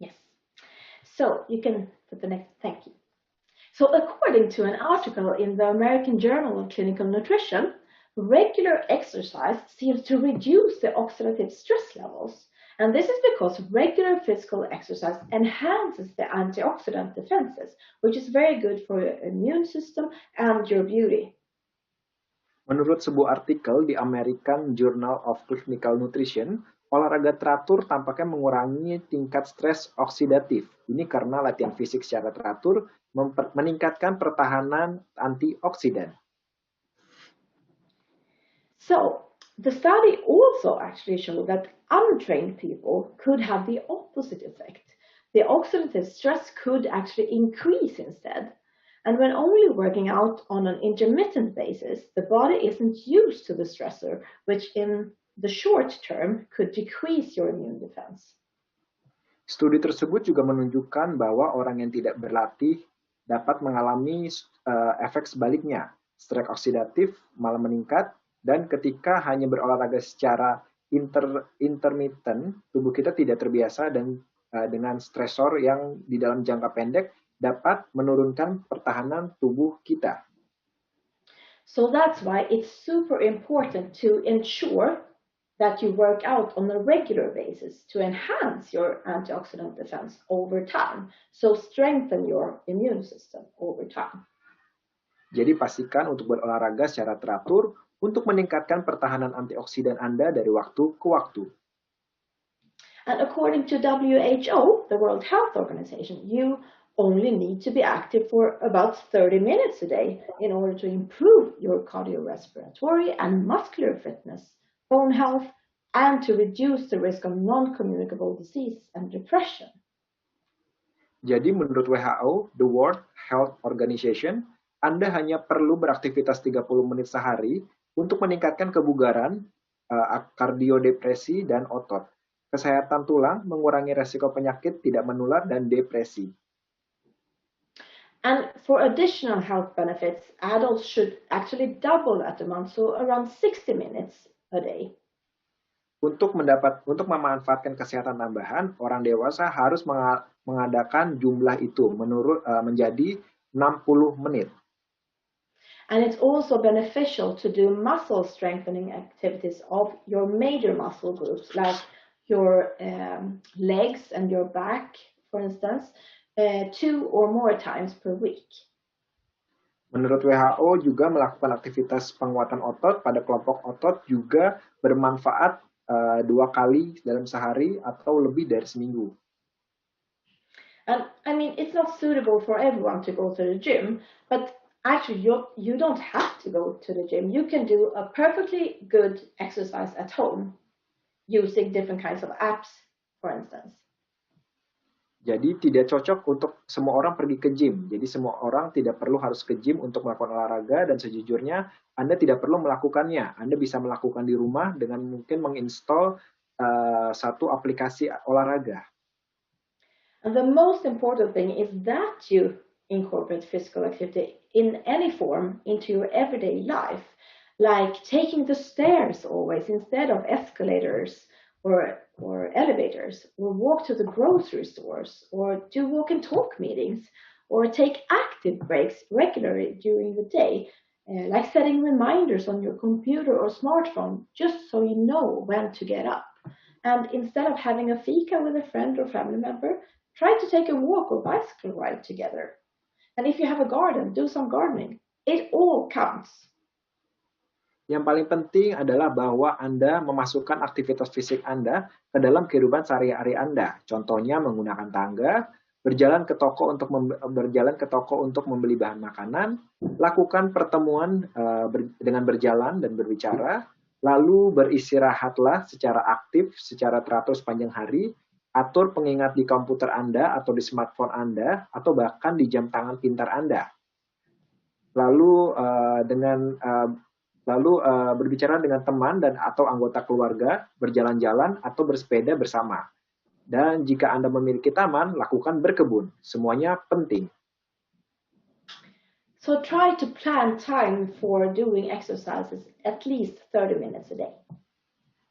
Yes. So you can put the next, thank you. So according to an article in the American Journal of Clinical Nutrition, regular exercise seems to reduce the oxidative stress levels. And this is because regular physical exercise enhances the antioxidant defenses, which is very good for your immune system and your beauty. Menurut sebuah artikel di American Journal of Clinical Nutrition, olahraga teratur tampaknya mengurangi tingkat stres oksidatif. Ini karena latihan fisik secara teratur meningkatkan pertahanan antioksidan. So the study also actually showed that untrained people could have the opposite effect. The oxidative stress could actually increase instead. And when only working out on an intermittent basis, the body isn't used to the stressor, which in the short term could decrease your immune defense. Studi tersebut juga menunjukkan bahwa orang yang tidak berlatih dapat mengalami efek sebaliknya. Stres oksidatif malah meningkat, dan ketika hanya berolahraga secara intermittent, tubuh kita tidak terbiasa dan dengan stresor yang di dalam jangka pendek dapat menurunkan pertahanan tubuh kita. So that's why it's super important to ensure that you work out on a regular basis to enhance your antioxidant defense over time. So strengthen your immune system over time. Jadi pastikan untuk berolahraga secara teratur untuk meningkatkan pertahanan antioksidan Anda dari waktu ke waktu. And according to WHO, the World Health Organization, you only need to be active for about 30 minutes a day in order to improve your cardiorespiratory and muscular fitness, bone health, and to reduce the risk of non-communicable disease and depression. Jadi menurut WHO, the World Health Organization, Anda hanya perlu beraktivitas 30 menit sehari untuk meningkatkan kebugaran, kardiodepresi, dan otot. Kesehatan tulang, mengurangi resiko penyakit tidak menular, dan depresi. And for additional health benefits, adults should actually double that amount, so around 60 minutes a day. Untuk memanfaatkan kesehatan tambahan, orang dewasa harus mengadakan jumlah itu menjadi 60 menit. And it's also beneficial to do muscle strengthening activities of your major muscle groups, like your legs and your back, for instance, 2 or more times per week. Menurut WHO juga melakukan aktivitas penguatan otot pada kelompok otot juga bermanfaat 2 kali dalam sehari atau lebih dari seminggu. And I mean, it's not suitable for everyone to go to the gym, but actually you don't have to go to the gym. You can do a perfectly good exercise at home using different kinds of apps, for instance. Jadi tidak cocok untuk semua orang pergi ke gym. Jadi semua orang tidak perlu harus ke gym untuk melakukan olahraga dan sejujurnya Anda tidak perlu melakukannya. Anda bisa melakukan di rumah dengan mungkin menginstal satu aplikasi olahraga. And the most important thing is that you incorporate physical activity in any form into your everyday life, like taking the stairs always instead of escalators or elevators, or walk to the grocery stores, or do walk and talk meetings, or take active breaks regularly during the day, like setting reminders on your computer or smartphone just so you know when to get up. And instead of having a fika with a friend or family member, try to take a walk or bicycle ride together. And if you have a garden, do some gardening. It all counts. Yang paling penting adalah bahwa Anda memasukkan aktivitas fisik Anda ke dalam kehidupan sehari-hari Anda. Contohnya menggunakan tangga, berjalan ke toko untuk membeli bahan makanan, lakukan pertemuan dengan berjalan dan berbicara, lalu beristirahatlah secara aktif, secara teratur sepanjang hari, atur pengingat di komputer Anda atau di smartphone Anda, atau bahkan di jam tangan pintar Anda. Lalu berbicara dengan teman dan atau anggota keluarga, berjalan-jalan atau bersepeda bersama. Dan jika Anda memiliki taman, lakukan berkebun. Semuanya penting. So try to plan time for doing exercises at least 30 minutes a day.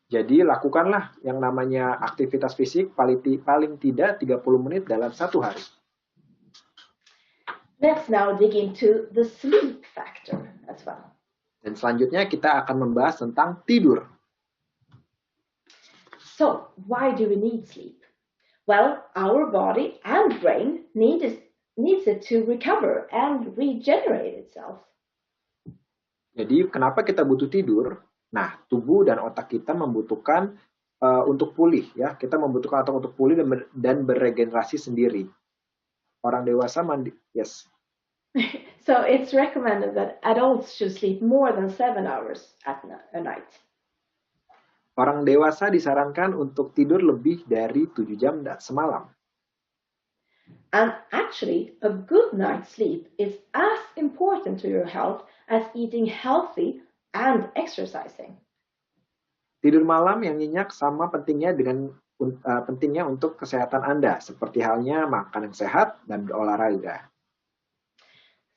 Jadi lakukanlah yang namanya aktivitas fisik paling tidak 30 menit dalam satu hari. Let's now dig into the sleep factor as well. Dan selanjutnya kita akan membahas tentang tidur. So, why do we need sleep? Well, our body and brain needs it to recover and regenerate itself. Jadi, kenapa kita butuh tidur? Nah, tubuh dan otak kita membutuhkan untuk pulih, ya. Kita membutuhkan otak untuk pulih dan beregenerasi sendiri. Orang dewasa yes. So it's recommended that adults should sleep more than 7 hours a night. Orang dewasa disarankan untuk tidur lebih dari 7 jam semalam. And actually, a good night's sleep is as important to your health as eating healthy and exercising. Tidur malam yang nyenyak sama pentingnya untuk kesehatan Anda, seperti halnya makan yang sehat dan berolahraga.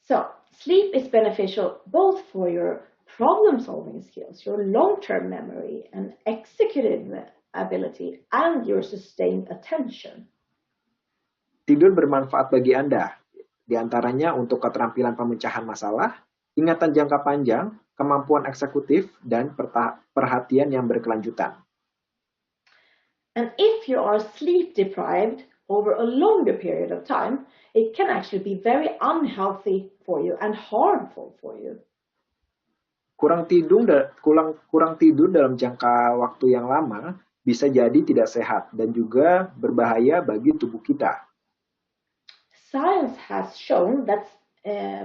So, sleep is beneficial both for your problem-solving skills, your long-term memory and executive ability, and your sustained attention. Tidur bermanfaat bagi Anda, di antaranya untuk keterampilan pemecahan masalah, ingatan jangka panjang, kemampuan eksekutif, dan perhatian yang berkelanjutan. And if you are sleep deprived over a longer period of time, it can actually be very unhealthy for you and harmful for you. Kurang tidur dalam jangka waktu yang lama bisa jadi tidak sehat dan juga berbahaya bagi tubuh kita. Science has shown that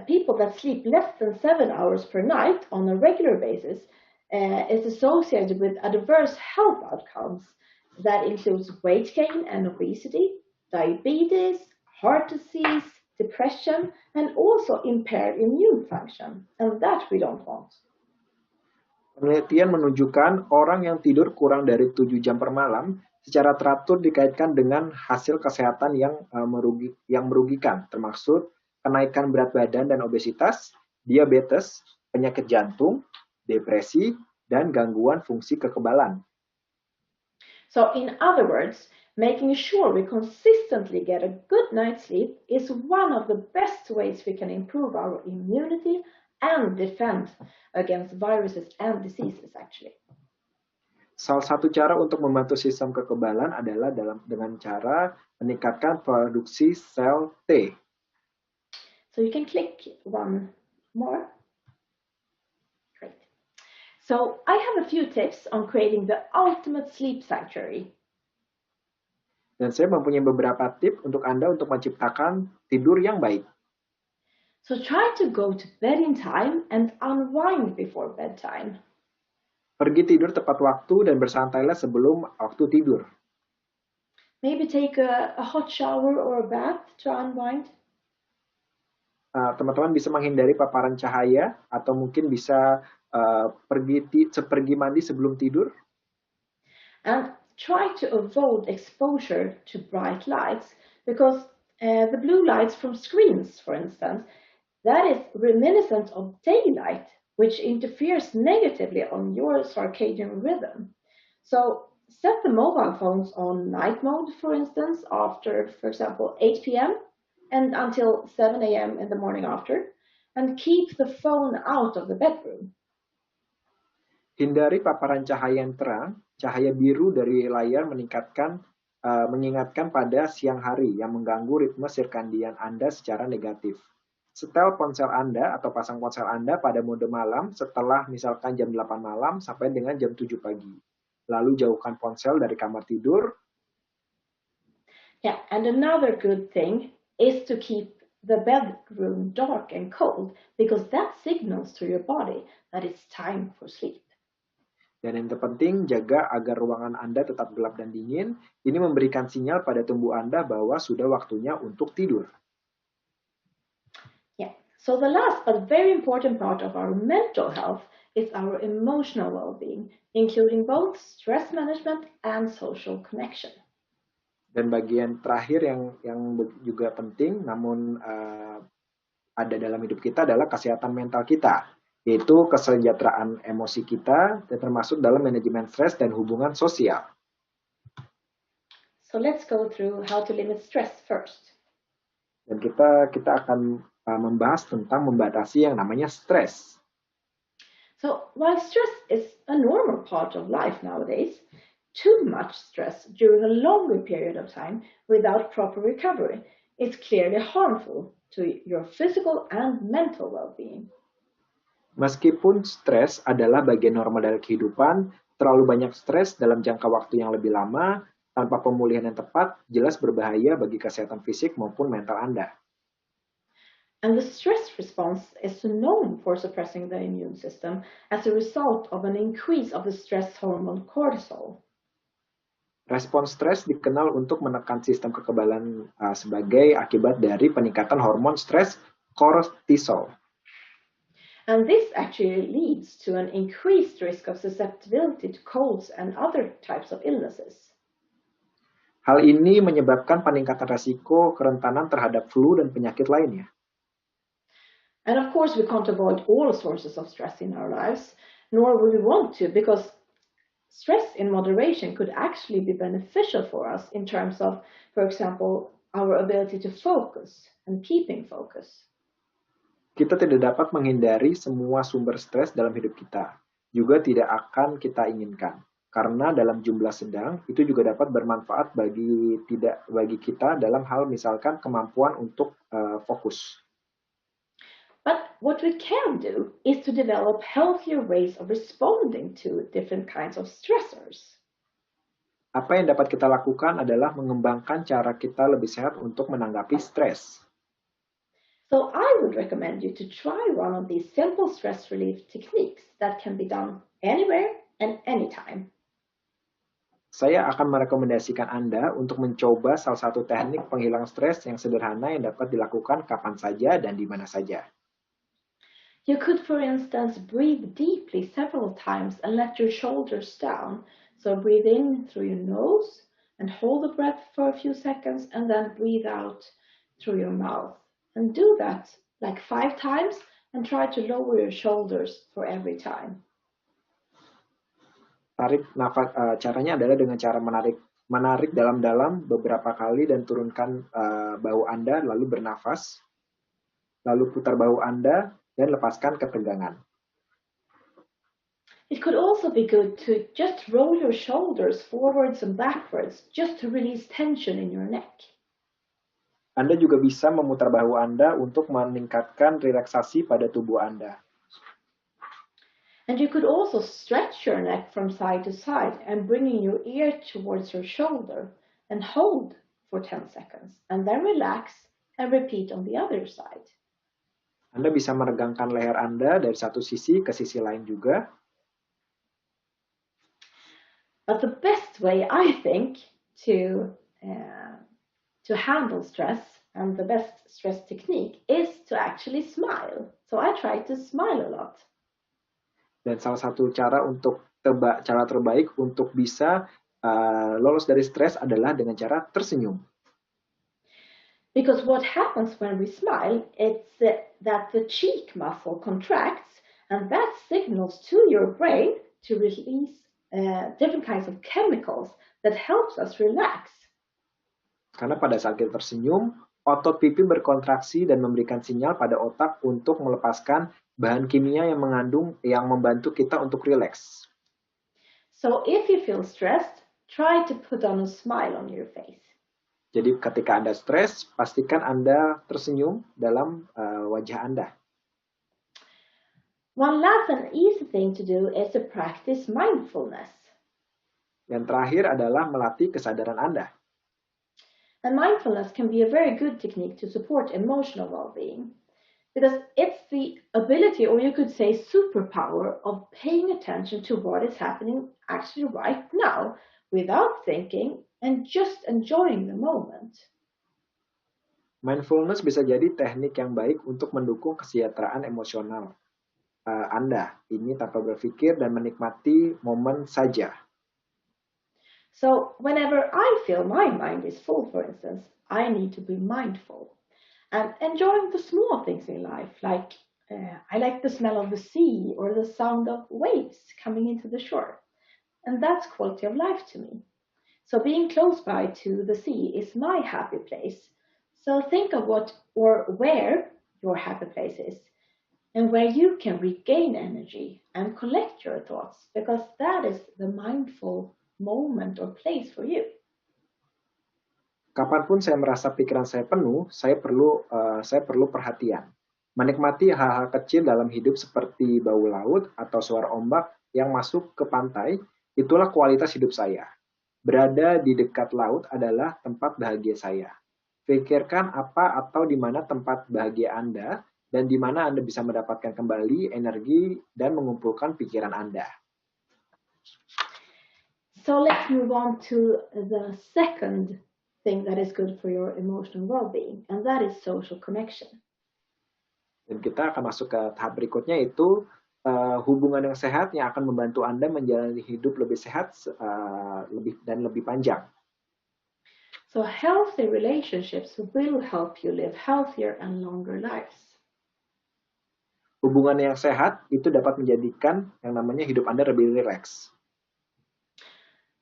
people that sleep less than 7 hours per night on a regular basis is associated with adverse health outcomes that includes weight gain and obesity, diabetes, heart disease, depression, and also impaired immune function. And that we don't want. Penelitian menunjukkan orang yang tidur kurang dari 7 jam per malam secara teratur dikaitkan dengan hasil kesehatan yang merugikan, termasuk kenaikan berat badan dan obesitas, diabetes, penyakit jantung, depresi, dan gangguan fungsi kekebalan. So in other words, making sure we consistently get a good night's sleep is one of the best ways we can improve our immunity and defend against viruses and diseases actually. Salah satu cara untuk membantu sistem kekebalan adalah dengan cara meningkatkan produksi sel T. So you can click one more. Great. So So I have a few tips on creating the ultimate sleep sanctuary. Dan saya mempunyai beberapa tips untuk Anda untuk menciptakan tidur yang baik. So try to go to bed in time and unwind before bedtime. Pergi tidur tepat waktu dan bersantailah sebelum waktu tidur. Maybe take a hot shower or a bath to unwind. Teman-teman bisa menghindari paparan cahaya atau mungkin bisa pergi mandi sebelum tidur. And try to avoid exposure to bright lights because the blue lights from screens, for instance, that is reminiscent of daylight, which interferes negatively on your circadian rhythm. So set the mobile phones on night mode, for instance, after, for example, 8 p.m. and until 7 a.m. in the morning after, and keep the phone out of the bedroom. Hindari paparan cahaya yang terang, cahaya biru dari layar mengingatkan pada siang hari yang mengganggu ritme sirkadian Anda secara negatif. Setel ponsel Anda atau pasang ponsel Anda pada mode malam setelah misalkan jam 8 malam sampai dengan jam 7 pagi. Lalu jauhkan ponsel dari kamar tidur. Yeah, and another good thing is to keep the bedroom dark and cold because that signals to your body that it's time for sleep. Dan yang terpenting, jaga agar ruangan Anda tetap gelap dan dingin. Ini memberikan sinyal pada tubuh Anda bahwa sudah waktunya untuk tidur. Yeah, so the last but very important part of our mental health is our emotional well-being, including both stress management and social connection. Dan bagian terakhir yang juga penting, namun ada dalam hidup kita adalah kesehatan mental kita, yaitu kesejahteraan emosi kita, dan termasuk dalam manajemen stres dan hubungan sosial. So let's go through how to limit stress first. Dan kita akan membahas tentang membatasi yang namanya stres. So while stress is a normal part of life nowadays, too much stress during a longer period of time without proper recovery is clearly harmful to your physical and mental well-being. Meskipun stres adalah bagian normal dari kehidupan, terlalu banyak stres dalam jangka waktu yang lebih lama, tanpa pemulihan yang tepat, jelas berbahaya bagi kesehatan fisik maupun mental Anda. And the stress response is known for suppressing the immune system as a result of an increase of the stress hormone cortisol. Respon stres dikenal untuk menekan sistem kekebalan sebagai akibat dari peningkatan hormon stres kortisol. And this actually leads to an increased risk of susceptibility to colds and other types of illnesses. Hal ini menyebabkan peningkatan risiko kerentanan terhadap flu dan penyakit lainnya. And of course, we can't avoid all sources of stress in our lives, nor would we want to, because stress in moderation could actually be beneficial for us in terms of, for example, our ability to focus and keeping focus. Kita tidak dapat menghindari semua sumber stres dalam hidup kita. Juga tidak akan kita inginkan. Karena dalam jumlah sedang, itu juga dapat bermanfaat bagi kita dalam hal misalkan kemampuan untuk fokus. But what we can do is to develop healthier ways of responding to different kinds of stressors. Apa yang dapat kita lakukan adalah mengembangkan cara kita lebih sehat untuk menanggapi stres. So I would recommend you to try one of these simple stress relief techniques that can be done anywhere and anytime. Saya akan merekomendasikan Anda untuk mencoba salah satu teknik penghilang stres yang sederhana yang dapat dilakukan kapan saja dan di mana saja. You could, for instance, breathe deeply several times and let your shoulders down. So breathe in through your nose and hold the breath for a few seconds and then breathe out through your mouth. And do that like 5 times and try to lower your shoulders for every time. Tarik nafas, caranya adalah dengan cara menarik dalam-dalam beberapa kali dan turunkan bahu Anda, lalu bernafas, lalu putar bahu Anda, dan lepaskan ketegangan. It could also be good to just roll your shoulders forwards and backwards just to release tension in your neck. Anda juga bisa memutar bahu Anda untuk meningkatkan relaksasi pada tubuh Anda. And you could also stretch your neck from side to side and bringing your ear towards your shoulder and hold for 10 seconds and then relax and repeat on the other side. Anda bisa meregangkan leher Anda dari satu sisi ke sisi lain juga. But the best way, I think, to handle stress and the best stress technique is to actually smile. So I try to smile a lot. Dan salah satu cara cara terbaik untuk bisa lolos dari stres adalah dengan cara tersenyum. Because what happens when we smile, it's that the cheek muscle contracts, and that signals to your brain to release different kinds of chemicals that helps us relax. Karena pada saat kita tersenyum, otot pipi berkontraksi dan memberikan sinyal pada otak untuk melepaskan bahan kimia yang membantu kita untuk rileks. So if you feel stressed, try to put on a smile on your face. Jadi ketika Anda stres, pastikan Anda tersenyum dalam wajah Anda. One last and easy thing to do is to practice mindfulness. Yang terakhir adalah melatih kesadaran Anda. And mindfulness can be a very good technique to support emotional well-being because it's the ability, or you could say superpower, of paying attention to what is happening actually right now without thinking and just enjoying the moment. Mindfulness bisa jadi teknik yang baik untuk mendukung kesejahteraan emosional Anda. Ini tanpa berpikir dan menikmati momen saja. So whenever I feel my mind is full, for instance, I need to be mindful and enjoying the small things in life, like I like the smell of the sea or the sound of waves coming into the shore. And that's quality of life to me. So being close by to the sea is my happy place. So think of what or where your happy place is and where you can regain energy and collect your thoughts, because that is the mindful moment or place for you. Kapanpun saya merasa pikiran saya penuh, saya perlu perhatian. Menikmati hal-hal kecil dalam hidup seperti bau laut atau suara ombak yang masuk ke pantai, itulah kualitas hidup saya. Berada di dekat laut adalah tempat bahagia saya. Pikirkan apa atau di mana tempat bahagia Anda dan di mana Anda bisa mendapatkan kembali energi dan mengumpulkan pikiran Anda. So let's move on to the second thing that is good for your emotional well-being, and that is social connection. Dan kita akan masuk ke tahap berikutnya, yaitu hubungan yang sehat yang akan membantu Anda menjalani hidup lebih sehat dan lebih panjang. So healthy relationships will help you live healthier and longer lives. Hubungan yang sehat itu dapat menjadikan yang namanya hidup Anda lebih rileks.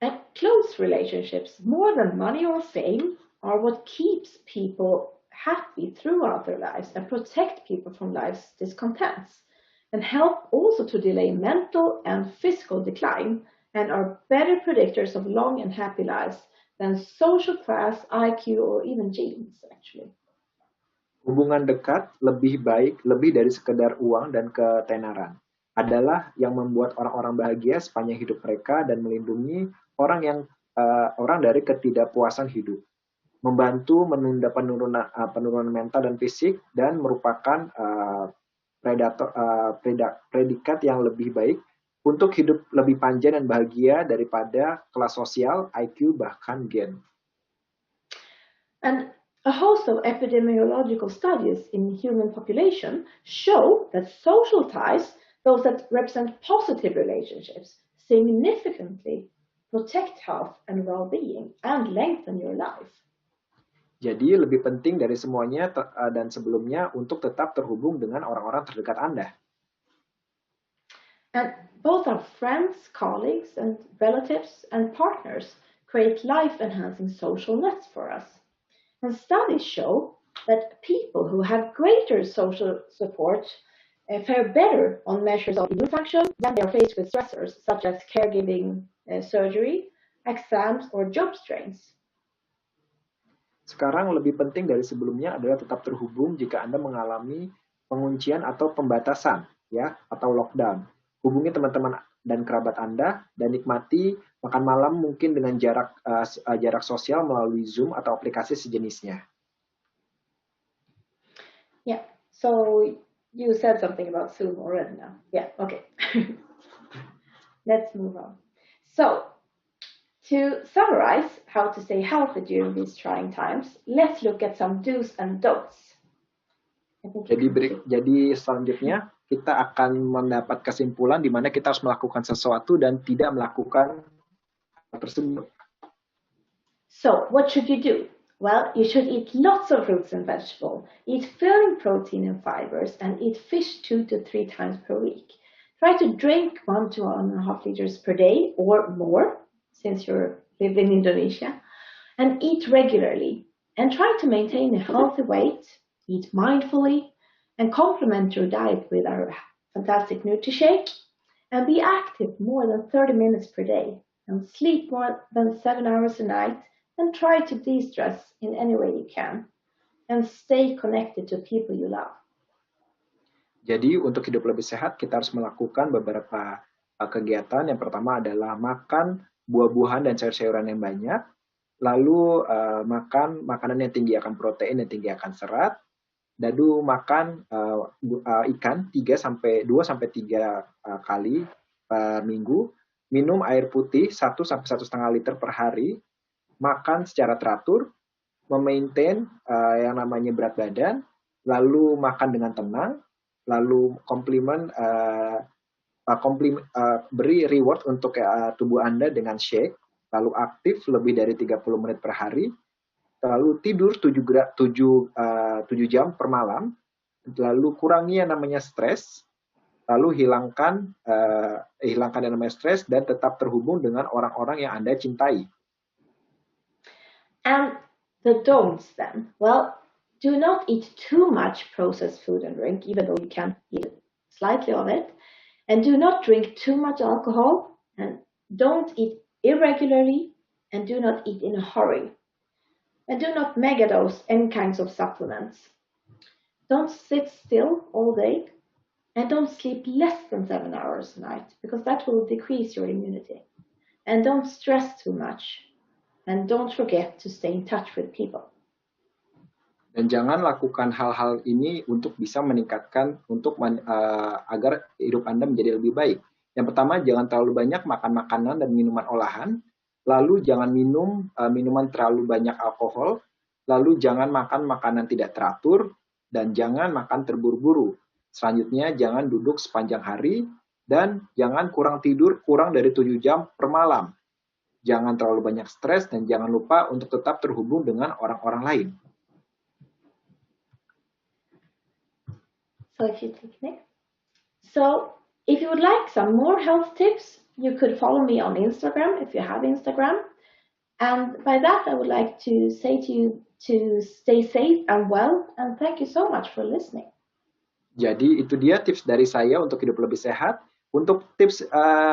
And close relationships, more than money or fame, are what keeps people happy throughout their lives and protect people from life's discontents, and help also to delay mental and physical decline, and are better predictors of long and happy lives than social class, IQ, or even genes, actually. Hubungan dekat lebih dari sekedar uang dan ketenaran. Adalah yang membuat orang-orang bahagia sepanjang hidup mereka dan melindungi orang dari ketidakpuasan hidup. Membantu menunda penurunan mental dan fisik dan merupakan predikat yang lebih baik untuk hidup lebih panjang dan bahagia daripada kelas sosial, IQ, bahkan gen. And a host of epidemiological studies in human population show that social ties, those that represent positive relationships, significantly protect health and well-being and lengthen your life. Jadi lebih penting dari semuanya dan sebelumnya untuk tetap terhubung dengan orang-orang terdekat Anda. And both our friends, colleagues, and relatives and partners create life-enhancing social nets for us. And studies show that people who have greater social support fare better on measures of immune function when they are faced with stressors such as caregiving, surgery, exams, or job strains. Sekarang lebih penting dari sebelumnya adalah tetap terhubung jika Anda mengalami penguncian atau pembatasan, atau lockdown. hubungi teman-teman dan kerabat Anda, dan nikmati makan malam mungkin dengan jarak sosial melalui Zoom atau aplikasi sejenisnya. Yeah, so you said something about Zoom already now. Yeah, okay. Let's move on. So, to summarize how to stay healthy during these trying times, let's look at some do's and don'ts. Jadi selanjutnya kita akan mendapat kesimpulan di mana kita harus melakukan sesuatu dan tidak melakukan hal tersebut. So, what should you do? Well, you should eat lots of fruits and vegetables, eat filling protein and fibers, and eat fish 2 to 3 times per week. Try to drink 1 to 1.5 liters per day or more, since you live in Indonesia, and eat regularly. And try to maintain a healthy weight, eat mindfully, and complement your diet with our fantastic NutriShake, and be active more than 30 minutes per day, and sleep more than 7 hours a night, and try to de-stress in any way you can, and stay connected to people you love. Jadi untuk hidup lebih sehat, kita harus melakukan beberapa kegiatan. Yang pertama adalah makan buah-buahan dan sayur-sayuran yang banyak, lalu makan makanan yang tinggi akan protein dan tinggi akan serat, lalu makan ikan 2 sampai 3 kali per minggu, minum air putih 1 sampai 1,5 liter per hari, makan secara teratur, memaintain yang namanya berat badan, lalu makan dengan tenang, lalu beri reward untuk tubuh Anda dengan shake, lalu aktif lebih dari 30 menit per hari, lalu tidur 7 jam per malam, lalu kurangi yang namanya stres, lalu hilangkan yang namanya stres, dan tetap terhubung dengan orang-orang yang Anda cintai. And the don'ts then, well, do not eat too much processed food and drink, even though you can eat slightly of it. And do not drink too much alcohol, and don't eat irregularly, and do not eat in a hurry. And do not megadose any kinds of supplements. Don't sit still all day, and don't sleep less than 7 hours a night, because that will decrease your immunity. And don't stress too much, and don't forget to stay in touch with people. Dan jangan lakukan hal-hal ini untuk bisa meningkatkan agar hidup Anda menjadi lebih baik. Yang pertama, jangan terlalu banyak makan makanan dan minuman olahan. Lalu jangan minum minuman terlalu banyak alkohol. Lalu jangan makan makanan tidak teratur, dan jangan makan terburu-buru. Selanjutnya, jangan duduk sepanjang hari, dan jangan tidur kurang dari 7 jam per malam. Jangan terlalu banyak stres, dan jangan lupa untuk tetap terhubung dengan orang-orang lain. So if you take next. So if you would like some more health tips, you could follow me on Instagram if you have Instagram. And by that, I would like to say to you to stay safe and well, and thank you so much for listening. Jadi itu dia tips dari saya untuk hidup lebih sehat. Untuk tips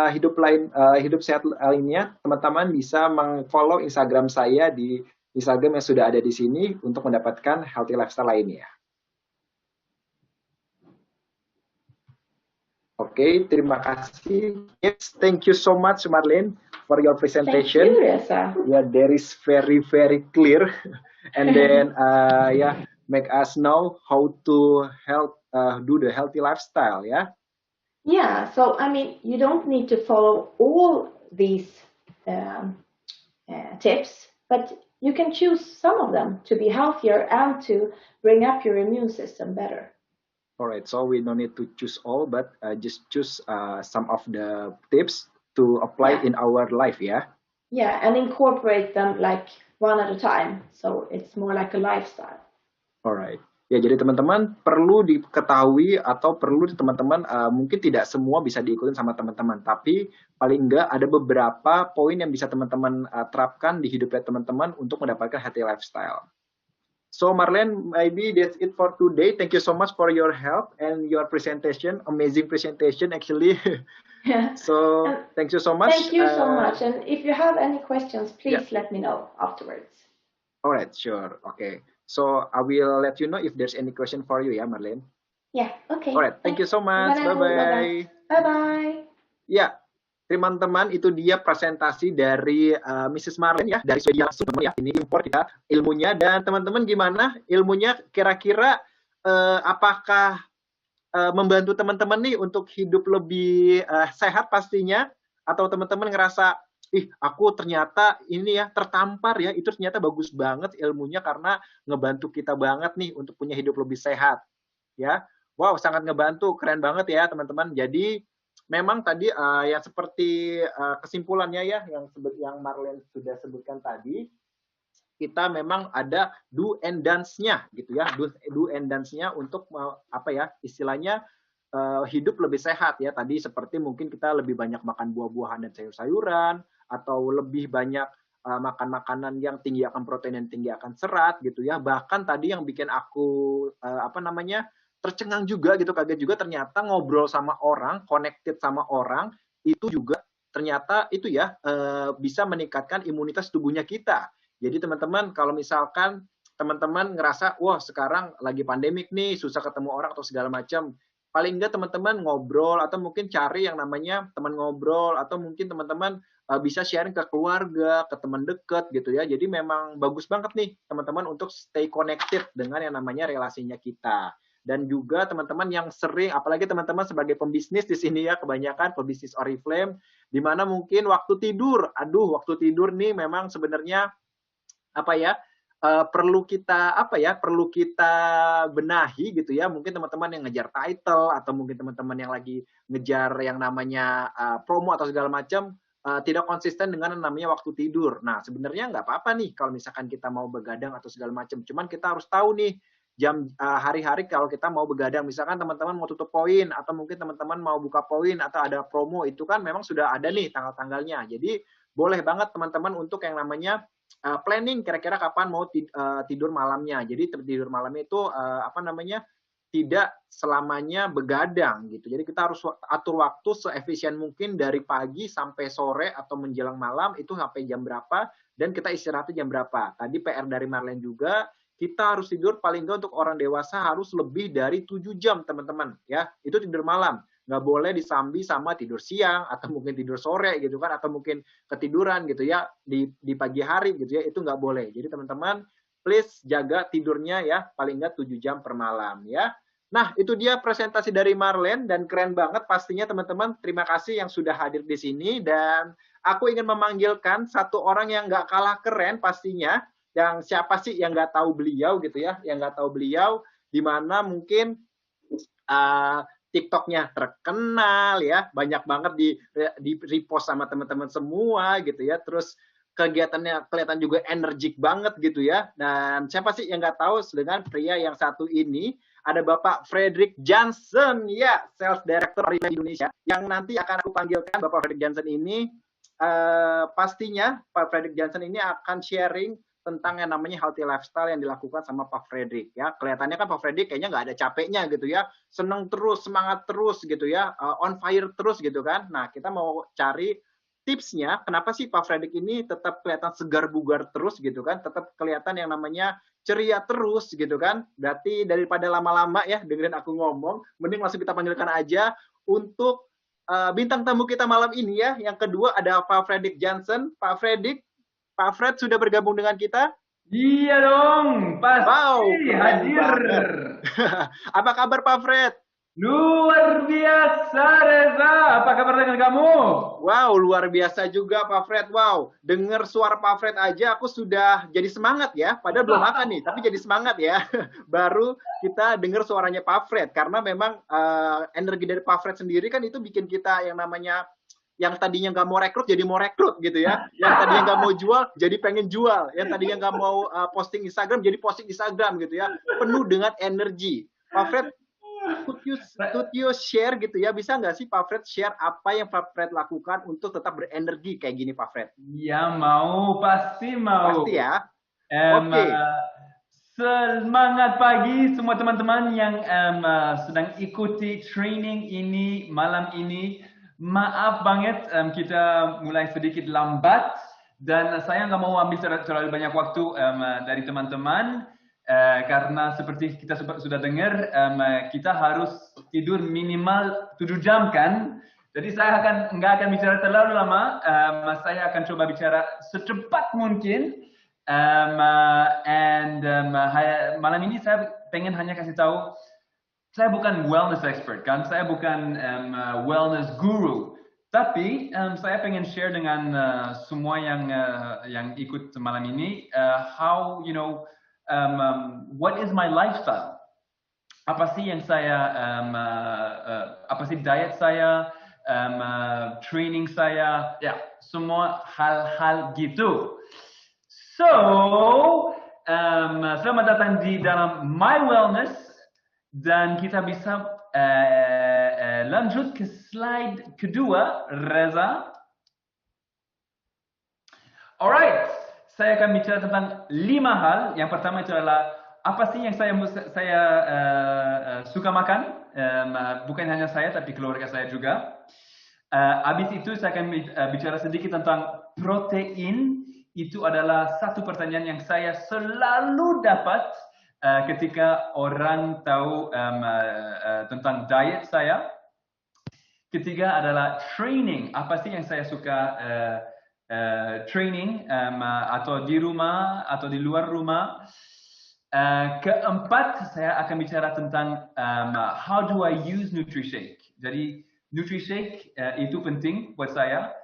hidup sehat lainnya, teman-teman bisa meng-follow Instagram saya di Instagram yang sudah ada di sini untuk mendapatkan healthy lifestyle lainnya. Oke, terima kasih. Yes, thank you so much, Marlene, for your presentation. Thank you, Reza. Yeah, there is very, very clear. And then, make us know how to do the healthy lifestyle, yeah? Yeah, so, I mean, you don't need to follow all these tips, but you can choose some of them to be healthier and to bring up your immune system better. All right, so we don't need to choose all, but just choose some of the tips to apply in our life, yeah? Yeah, and incorporate them like one at a time, so it's more like a lifestyle. All right. Ya, jadi teman-teman perlu diketahui atau perlu teman-teman mungkin tidak semua bisa diikutin sama teman-teman, tapi paling enggak ada beberapa poin yang bisa teman-teman terapkan di hidupnya teman-teman untuk mendapatkan healthy lifestyle. So Marlene, maybe that's it for today. Thank you so much for your help and your presentation. Amazing presentation, actually. Yeah. So thank you so much. Thank you so much. And if you have any questions, please let me know afterwards. All right, sure. Okay. So I will let you know if there's any question for you, yeah, Marlene? Yeah, okay. All right. Thank you so much. Bye-bye. Bye-bye. Ya, teman-teman, itu dia presentasi dari Mrs. Marlene ya, dari Swedia langsung ya. Ini impor kita ilmunya, dan teman-teman gimana ilmunya? Kira-kira apakah membantu teman-teman nih untuk hidup lebih sehat pastinya? Atau teman-teman ngerasa, ih aku ternyata ini ya tertampar ya, itu ternyata bagus banget ilmunya karena ngebantu kita banget nih untuk punya hidup lebih sehat ya. Wow, sangat ngebantu, keren banget ya teman-teman. Jadi memang tadi yang seperti kesimpulannya ya yang Marlene sudah sebutkan tadi, kita memang ada do and dance-nya gitu ya, do and dance-nya untuk apa ya istilahnya hidup lebih sehat ya. Tadi seperti mungkin kita lebih banyak makan buah-buahan dan sayur-sayuran, atau lebih banyak makan makanan yang tinggi akan protein dan tinggi akan serat gitu ya. Bahkan tadi yang bikin aku apa namanya tercengang juga gitu, kaget juga, ternyata ngobrol sama orang, connected sama orang itu juga ternyata itu ya bisa meningkatkan imunitas tubuhnya kita. Jadi teman-teman kalau misalkan teman-teman ngerasa wah sekarang lagi pandemik nih, susah ketemu orang atau segala macam, paling enggak teman-teman ngobrol atau mungkin cari yang namanya teman ngobrol, atau mungkin teman-teman bisa sharing ke keluarga, ke teman dekat gitu ya. Jadi memang bagus banget nih teman-teman untuk stay connected dengan yang namanya relasinya kita. Dan juga teman-teman yang sering, apalagi teman-teman sebagai pembisnis di sini ya, kebanyakan pembisnis Oriflame, di mana mungkin waktu tidur, waktu tidur nih memang sebenarnya apa ya perlu kita benahi gitu ya. Mungkin teman-teman yang ngejar title, atau mungkin teman-teman yang lagi ngejar yang namanya promo atau segala macam, tidak konsisten dengan yang namanya waktu tidur. Nah sebenarnya nggak apa-apa nih kalau misalkan kita mau begadang atau segala macam, cuman kita harus tahu nih jam hari-hari kalau kita mau begadang. Misalkan teman-teman mau tutup poin, atau mungkin teman-teman mau buka poin atau ada promo, itu kan memang sudah ada nih tanggal-tanggalnya. Jadi boleh banget teman-teman untuk yang namanya planning kira-kira kapan mau tidur malamnya. Jadi tidur malamnya itu apa namanya tidak selamanya begadang gitu. Jadi kita harus atur waktu seefisien mungkin dari pagi sampai sore atau menjelang malam itu sampai jam berapa, dan kita istirahatnya jam berapa. Tadi PR dari Marlene juga, kita harus tidur paling nggak untuk orang dewasa harus lebih dari 7 jam teman-teman ya. Itu tidur malam. Nggak boleh disambi sama tidur siang atau mungkin tidur sore gitu kan, atau mungkin ketiduran gitu ya di pagi hari gitu ya, itu nggak boleh. Jadi teman-teman please jaga tidurnya ya, paling nggak 7 jam per malam ya. Nah itu dia presentasi dari Marlene, dan keren banget pastinya teman-teman. Terima kasih yang sudah hadir di sini, dan aku ingin memanggilkan satu orang yang nggak kalah keren pastinya. Yang siapa sih yang nggak tahu beliau gitu ya, yang nggak tahu beliau, di mana mungkin TikToknya terkenal ya, banyak banget di repost sama teman-teman semua gitu ya. Terus kegiatannya kelihatan juga energik banget gitu ya. Dan siapa sih yang nggak tahu dengan pria yang satu ini? Ada Bapak Fredrik Johnson ya, Sales Director di Indonesia, yang nanti akan aku panggilkan. Bapak Fredrik Johnson ini pastinya Pak Fredrik Johnson ini akan sharing tentang yang namanya healthy lifestyle yang dilakukan sama Pak Fredrik ya. Kelihatannya kan Pak Fredrik kayaknya nggak ada capeknya gitu ya, seneng terus, semangat terus gitu ya, on fire terus gitu kan. Nah kita mau cari tipsnya kenapa sih Pak Fredrik ini tetap kelihatan segar bugar terus gitu kan, tetap kelihatan yang namanya ceria terus gitu kan. Berarti daripada lama-lama ya dengerin aku ngomong, mending langsung kita panggilkan aja untuk bintang tamu kita malam ini ya. Yang kedua ada Pak Fredrik Johnson. Pak Fredrik, Pak Fred sudah bergabung dengan kita? Iya dong, Wow, pasti keren hadir. banget. Apa kabar Pak Fred? Luar biasa, Reza. Apa kabar dengan kamu? Wow, luar biasa juga Pak Fred. Wow, dengar suara Pak Fred aja aku sudah jadi semangat ya. Padahal belum makan nih, tapi jadi semangat ya. Baru kita dengar suaranya Pak Fred. Karena memang energi dari Pak Fred sendiri kan itu bikin kita yang namanya yang tadinya nggak mau rekrut jadi mau rekrut gitu ya. Yang tadinya nggak mau jual jadi pengen jual. Yang tadinya nggak mau posting Instagram jadi posting Instagram gitu ya. Penuh dengan energi. Pak Fred, could you share gitu ya, bisa nggak sih Pak Fred share apa yang Pak Fred lakukan untuk tetap berenergi kayak gini Pak Fred? Ya mau, pasti mau. Pasti ya. Oke. Semangat pagi semua teman-teman yang sedang ikuti training ini malam ini. Maaf banget kita mulai sedikit lambat, dan saya nggak mau ambil terlalu banyak waktu dari teman-teman. karena seperti kita sudah dengar, kita harus tidur minimal 7 jam kan. Jadi saya nggak akan bicara terlalu lama. Saya akan coba bicara secepat mungkin. Malam ini saya pengen hanya kasih tahu, saya bukan wellness expert kan, saya bukan wellness guru. Tapi saya pengen share dengan semua yang ikut malam ini, how what is my lifestyle? Apa sih yang saya, apa sih diet saya, training saya, ya semua hal-hal gitu. So, selamat datang di dalam My Wellness dan kita bisa lanjut ke slide kedua, Reza. Alright, saya akan bicara tentang 5 hal. Yang pertama itu adalah apa sih yang saya suka makan, bukan hanya saya tapi keluarga saya juga. Habis itu saya akan bicara sedikit tentang protein. Itu adalah satu pertanyaan yang saya selalu dapat ketika orang tahu tentang diet saya. Ketiga adalah training. Apa sih yang saya suka training atau di rumah atau di luar rumah. Keempat, saya akan bicara tentang how do I use NutriShake. Jadi NutriShake itu penting buat saya.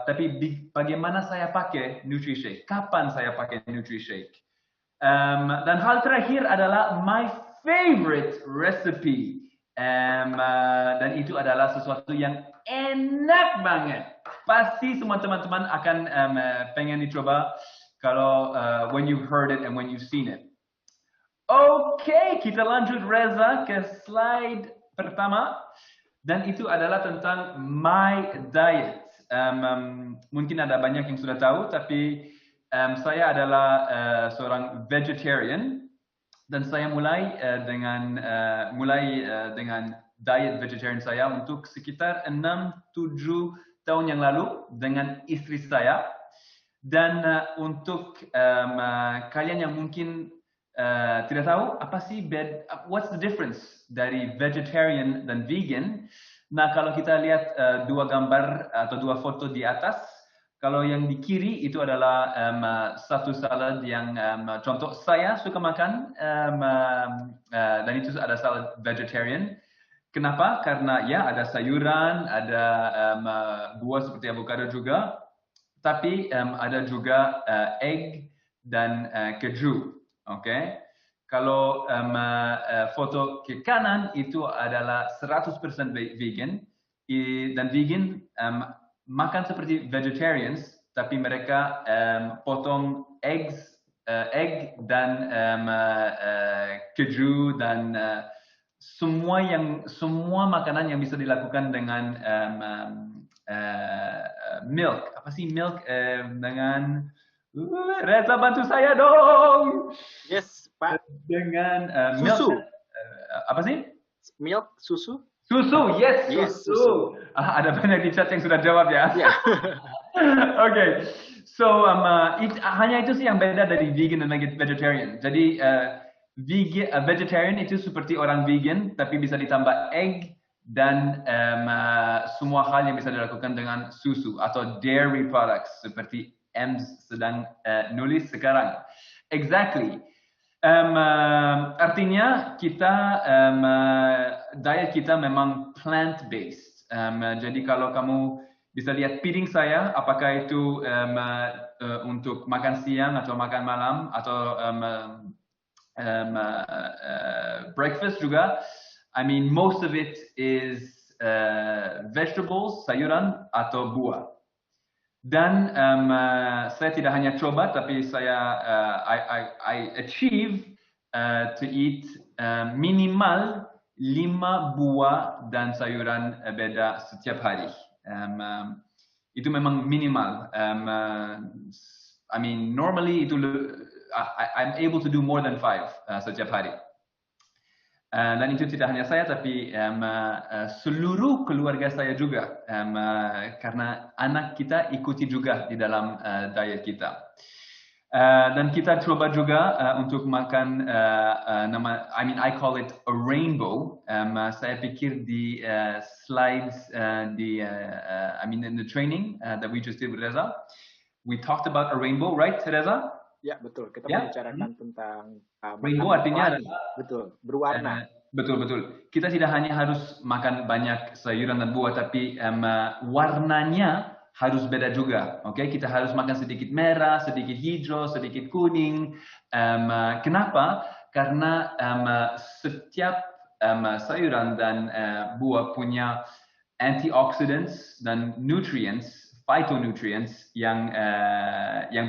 Tapi bagaimana saya pakai NutriShake? Kapan saya pakai NutriShake? Dan hal terakhir adalah my favorite recipe. Dan itu adalah sesuatu yang enak banget. Pasti semua teman-teman akan pengen dicoba kalau when you've heard it and when you've seen it. Oke, kita lanjut Reza ke slide pertama. Dan itu adalah tentang my diet. Mungkin ada banyak yang sudah tahu, tapi saya adalah seorang vegetarian dan saya mulai dengan diet vegetarian saya untuk sekitar 6-7 tahun yang lalu dengan istri saya. Dan untuk kalian yang mungkin tidak tahu apa sih what's the difference dari vegetarian dan vegan. Nah, kalau kita lihat dua gambar atau dua foto di atas, kalau yang di kiri itu adalah satu salad yang contoh saya suka makan dan itu ada salad vegetarian. Kenapa? Karena ya ada sayuran, ada buah seperti avocado juga, tapi ada juga egg dan keju. Oke? Kalau foto ke kanan itu adalah 100% vegan dan vegan makan seperti vegetarians, tapi mereka potong egg dan keju dan semua makanan yang bisa dilakukan dengan milk. Apa sih milk? Dengan Reza bantu saya dong. Yes, Pak. Dengan susu. Milk, apa sih? Milk, susu. Susu, yes, susu. Ada banyak di chat yang sudah jawab ya. Yeah. Oke, so hanya itu sih yang beda dari vegan dan vegetarian. Jadi vegetarian itu seperti orang vegan, tapi bisa ditambah egg dan semua hal yang bisa dilakukan dengan susu atau dairy products seperti Ems sedang nulis sekarang. Exactly. Artinya kita diet kita memang plant based. Jadi kalau kamu bisa lihat piring saya, apakah itu untuk makan siang atau makan malam atau breakfast juga. I mean most of it is vegetables, sayuran atau buah. Dan saya tidak hanya coba, tapi saya I achieve to eat minimal 5 buah dan sayuran beda setiap hari. Itu memang minimal. I mean normally itu I'm able to do more than 5 setiap hari. Dan itu tidak hanya saya, tapi seluruh keluarga saya juga, karena anak kita ikuti juga di dalam diet kita. Dan kita coba juga untuk makan I call it a rainbow. Saya pikir di slides in the training that we just did with Reza, we talked about a rainbow, right, Reza? Ya, betul. Kita Ya. membicarakan tentang Rainbow artinya adalah betul, berwarna. Betul. Kita tidak hanya harus makan banyak sayuran dan buah, tapi warnanya harus beda juga. Oke, kita harus makan sedikit merah, sedikit hijau, sedikit kuning. Kenapa? Karena setiap sayuran dan buah punya antioxidants dan nutrients, phytonutrients yang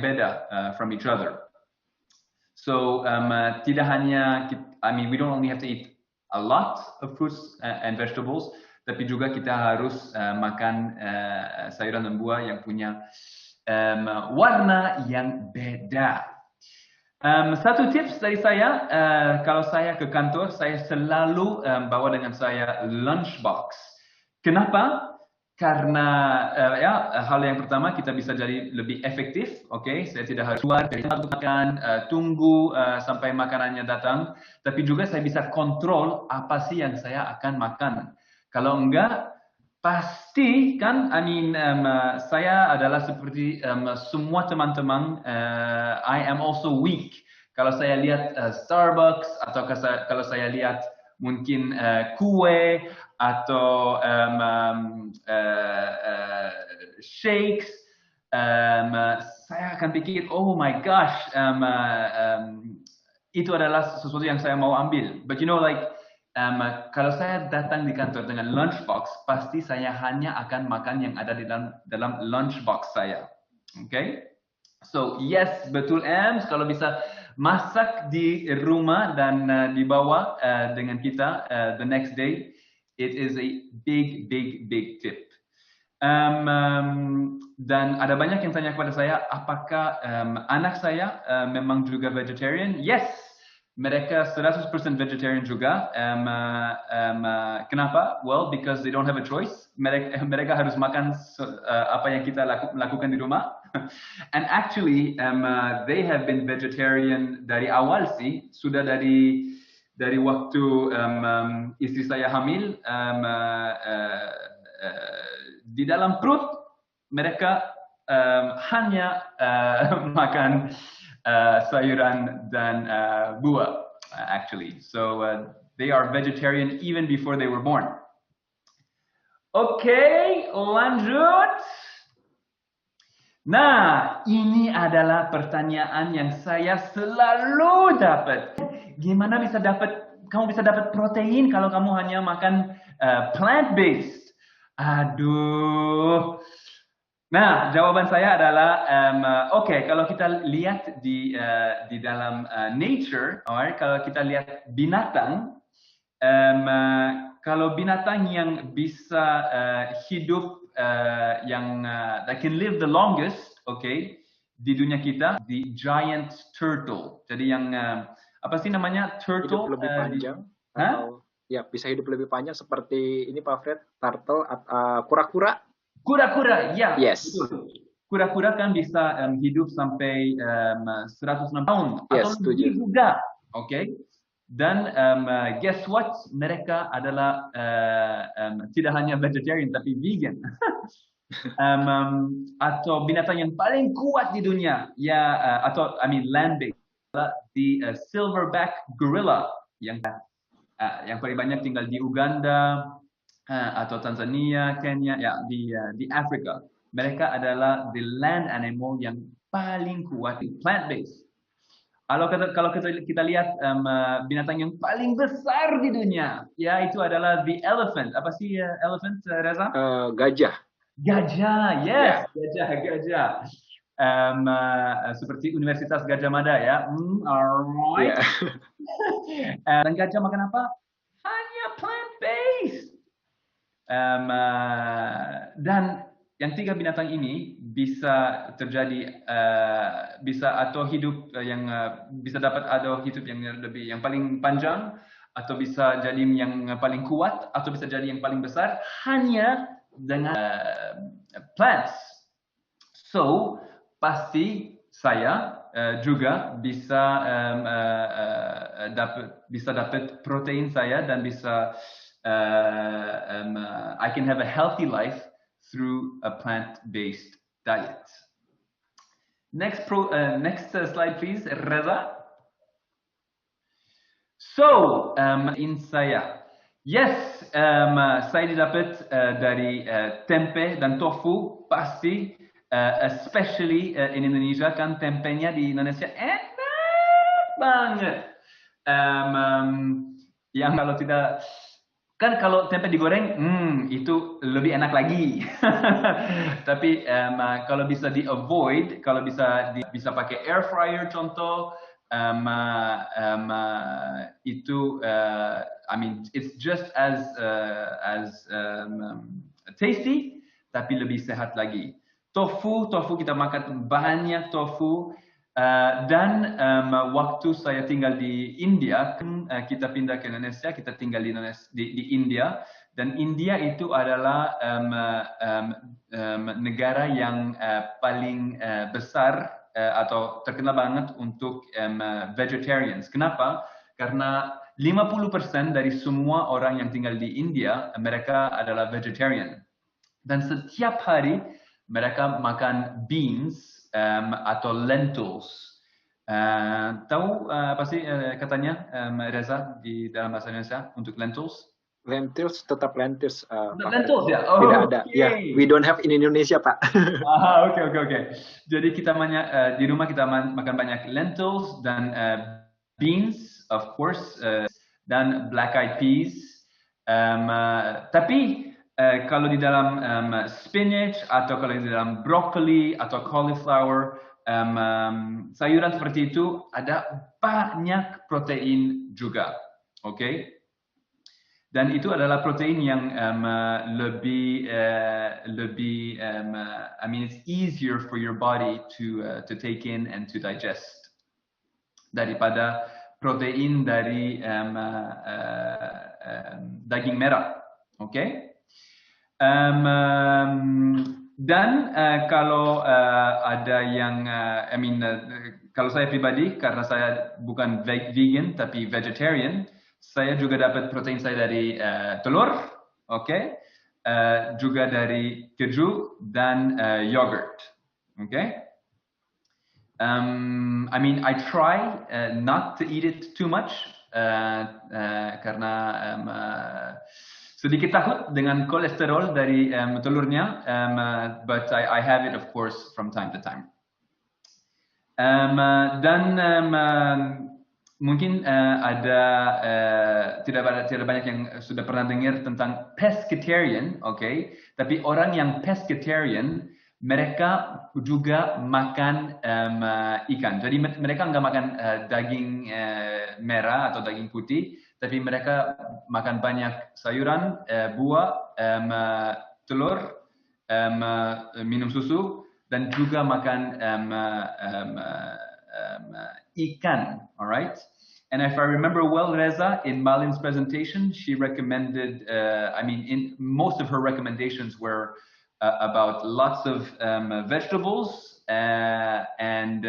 beda from each other. So tidak hanya, we don't only have to eat a lot of fruits and vegetables, tapi juga kita harus makan sayuran dan buah yang punya warna yang beda. Satu tips dari saya, kalau saya ke kantor, saya selalu bawa dengan saya lunchbox. Kenapa? Karena hal yang pertama, kita bisa jadi lebih efektif. Oke, saya tidak harus keluar dari tempat untuk makan, tunggu sampai makanannya datang, tapi juga saya bisa kontrol apa sih yang saya akan makan. Kalau enggak, pasti kan, saya adalah seperti semua teman-teman, I am also weak. Kalau saya lihat Starbucks, atau kalau saya lihat mungkin kue, atau shakes, saya akan pikir, oh my gosh, itu adalah sesuatu yang saya mau ambil. But you know, kalau saya datang di kantor dengan lunchbox, pasti saya hanya akan makan yang ada di dalam lunchbox saya. Okay? So yes, betul kalau bisa masak di rumah dan dibawa dengan kita the next day, it is a big tip. Dan ada banyak yang tanya kepada saya, apakah anak saya memang juga vegetarian? Yes. Mereka 100% vegetarian juga. Kenapa? Well, because they don't have a choice. Mereka harus makan apa yang kita lakukan di rumah. And actually, they have been vegetarian dari awal sih. Sudah dari waktu istri saya hamil. Di dalam perut mereka hanya makan sayuran dan buah, actually. So they are vegetarian even before they were born. Oke, lanjut. Nah, ini adalah pertanyaan yang saya selalu dapat. Gimana kamu bisa dapat protein kalau kamu hanya makan plant-based? Aduh. Nah, jawaban saya adalah, kalau kita lihat di dalam nature, kalau kita lihat binatang, kalau binatang yang bisa hidup, that can live the longest, di dunia kita, the giant turtle. Jadi yang, apa sih namanya, turtle? Hidup lebih panjang, atau ya bisa hidup lebih panjang seperti ini Pak Fred, turtle, kura-kura. Kura-kura, ya. Yes. Betul. Kura-kura kan bisa hidup sampai 106 tahun atau lebih juga, Dan guess what? Mereka adalah tidak hanya vegetarian tapi vegan. Atau binatang yang paling kuat di dunia, land-based, the silverback gorilla yang paling banyak tinggal di Uganda. Atau Tanzania, Kenya, di Afrika. Mereka adalah the land animal yang paling kuat, plant-based. Kalau kita lihat binatang yang paling besar di dunia, itu adalah the elephant. Apa sih elephant, Reza? Gajah. Gajah, yes, gajah. Seperti Universitas Gajah Mada, ya. Alright. Dan gajah makan apa? Hanya plant-based. Dan yang tiga binatang ini bisa terjadi, bisa hidup yang paling panjang, atau bisa jadi yang paling kuat, atau bisa jadi yang paling besar hanya dengan plants. So pasti saya juga bisa dapat protein saya dan bisa I can have a healthy life through a plant-based diet. Next slide, please, Reza. So, in saya, yes, saya didapat dari tempe dan tofu pasti, especially in Indonesia, kan tempenya di Indonesia enak banget. Yang kalau tidak, kan kalau tempe digoreng, itu lebih enak lagi. Tapi kalau bisa di avoid, kalau bisa pakai air fryer contoh, itu, I mean, it's just as tasty, tapi lebih sehat lagi. Tofu kita makan banyak tofu. Dan waktu saya tinggal di India, kita pindah ke Indonesia, kita tinggal di India, dan India itu adalah negara yang paling besar atau terkenal banget untuk vegetarians. Kenapa? Karena 50% dari semua orang yang tinggal di India, mereka adalah vegetarian. Dan setiap hari mereka makan beans, atau lentils. Tahu apa sih katanya, Reza, di dalam bahasa Indonesia untuk lentils? Lentils tetap lentils. Lentils ya? Oh, tidak ada. Okay. Ya, we don't have in Indonesia, Pak. Oke. Jadi kita di rumah kita makan banyak lentils dan beans, of course, dan black eyed peas. Tapi kalau di dalam spinach atau kalau di dalam broccoli atau cauliflower, sayuran seperti itu ada banyak protein juga, oke? Dan itu adalah protein yang lebih, I mean, it's easier for your body to take in and to digest daripada protein dari daging merah, oke? Dan kalau ada yang, kalau saya pribadi, karena saya bukan vegan tapi vegetarian, saya juga dapat protein saya dari telur, oke? Juga dari keju dan yogurt, oke? I mean, I try not to eat it too much karena sedikit takut dengan kolesterol dari telurnya, but I have it, of course, from time to time. Dan mungkin tidak banyak yang sudah pernah dengar tentang pescatarian, oke? Tapi orang yang pescatarian, mereka juga makan ikan. Jadi mereka nggak makan daging merah atau daging putih, tapi mereka makan banyak sayuran, buah, telur, minum susu, dan juga makan ikan, alright? And if I remember well, Reza, in Malin's presentation, she recommended, in most of her recommendations were about lots of vegetables and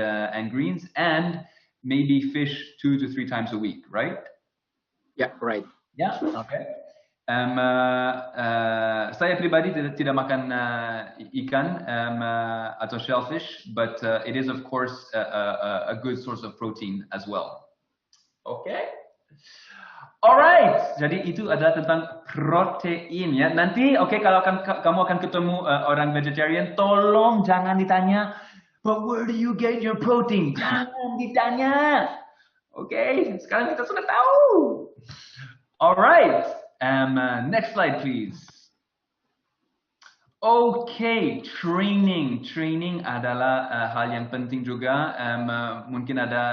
greens, and maybe fish 2 to 3 times a week, right? Yeah, right. Yeah, okay. Saya pribadi tidak makan ikan atau shellfish, but it is of course a good source of protein as well. Okay. Alright, jadi itu adalah tentang protein ya. Nanti, kalau kamu akan ketemu orang vegetarian, tolong jangan ditanya, but where do you get your protein? Jangan ditanya. Oke, sekarang kita sudah tahu. Alright, next slide please. Okay, training adalah hal yang penting juga. Mungkin ada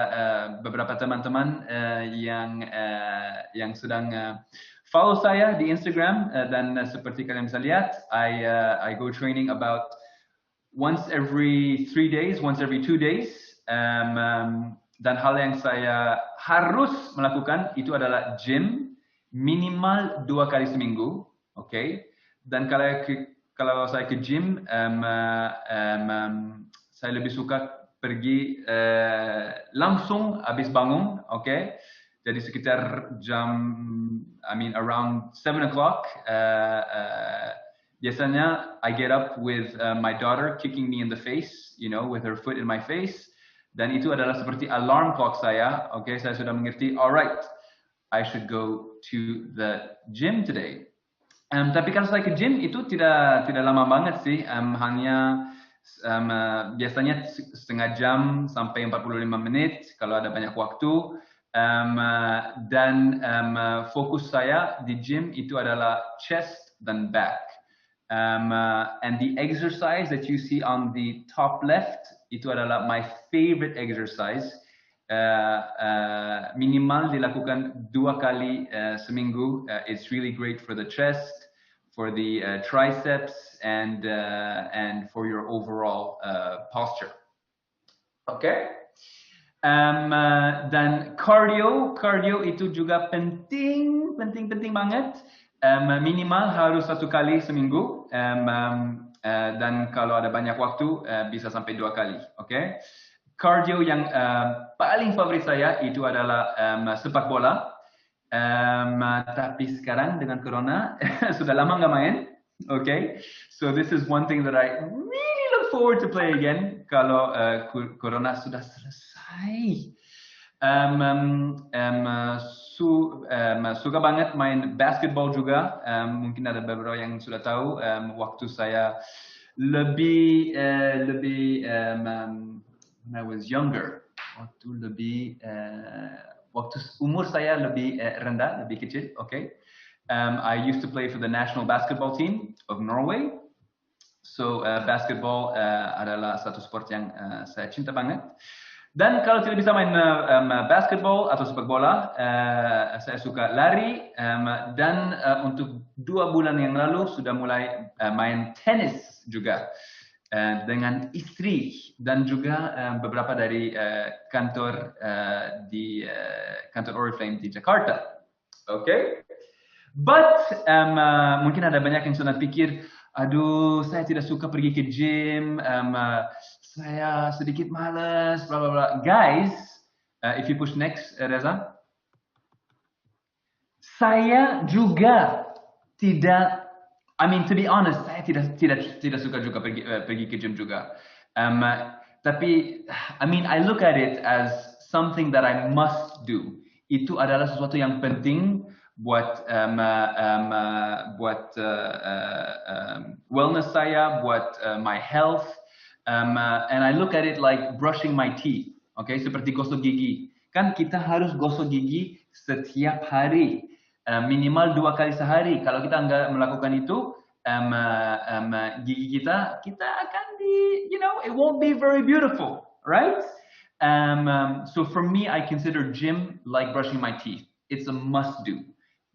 beberapa teman-teman yang sedang follow saya di Instagram, dan seperti kalian bisa lihat, I go training about once every 3 days, once every 2 days. Dan hal yang saya harus melakukan itu adalah gym minimal 2 kali seminggu, oke? Dan kalau saya ke gym, saya lebih suka pergi langsung habis bangun, okay? Jadi sekitar around 7 o'clock. Biasanya I get up with my daughter kicking me in the face, with her foot in my face. Dan itu adalah seperti alarm clock saya. Okay, saya sudah mengerti. Alright, I should go to the gym today. Tapi kalau saya ke gym itu tidak lama banget sih. Hanya biasanya setengah jam sampai 45 menit kalau ada banyak waktu. Dan fokus saya di gym itu adalah chest dan back. And the exercise that you see on the top left itu adalah my favorite exercise. Minimal dilakukan 2 kali seminggu. It's really great for the chest, for the triceps, and for your overall posture. Okay. Dan cardio itu juga penting banget. Minimal harus 1 kali seminggu, dan kalau ada banyak waktu bisa sampai 2 kali. Okay? Cardio yang paling favorit saya itu adalah sepak bola. Tapi sekarang dengan corona sudah lama nggak main. Okay, so this is one thing that I really look forward to play again kalau corona sudah selesai. Suka banget main basketball juga. Mungkin ada beberapa yang sudah tahu. Waktu saya lebih when I was younger, waktu umur saya lebih rendah, lebih kecil. Okay, I used to play for the national basketball team of Norway. So basketball adalah satu sport yang saya cinta banget. Dan kalau tidak bisa main basketball atau sepak bola, saya suka lari. Dan untuk 2 bulan yang lalu sudah mulai main tenis juga dengan istri dan juga beberapa dari kantor di kantor Oriflame di Jakarta. Okay? But mungkin ada banyak yang sudah pikir, aduh, saya tidak suka pergi ke gym. Saya sedikit malas, bla bla bla. Guys, if you push next, Reza. Saya juga tidak, to be honest, saya tidak suka juga pergi ke gym juga. Tapi, I look at it as something that I must do. Itu adalah sesuatu yang penting buat wellness saya, buat my health. And I look at it like brushing my teeth, okay? Seperti gosok gigi. Kan kita harus gosok gigi setiap hari, minimal 2 kali sehari. Kalau kita nggak melakukan itu, gigi kita akan it won't be very beautiful, right? So for me, I consider gym like brushing my teeth. It's a must do,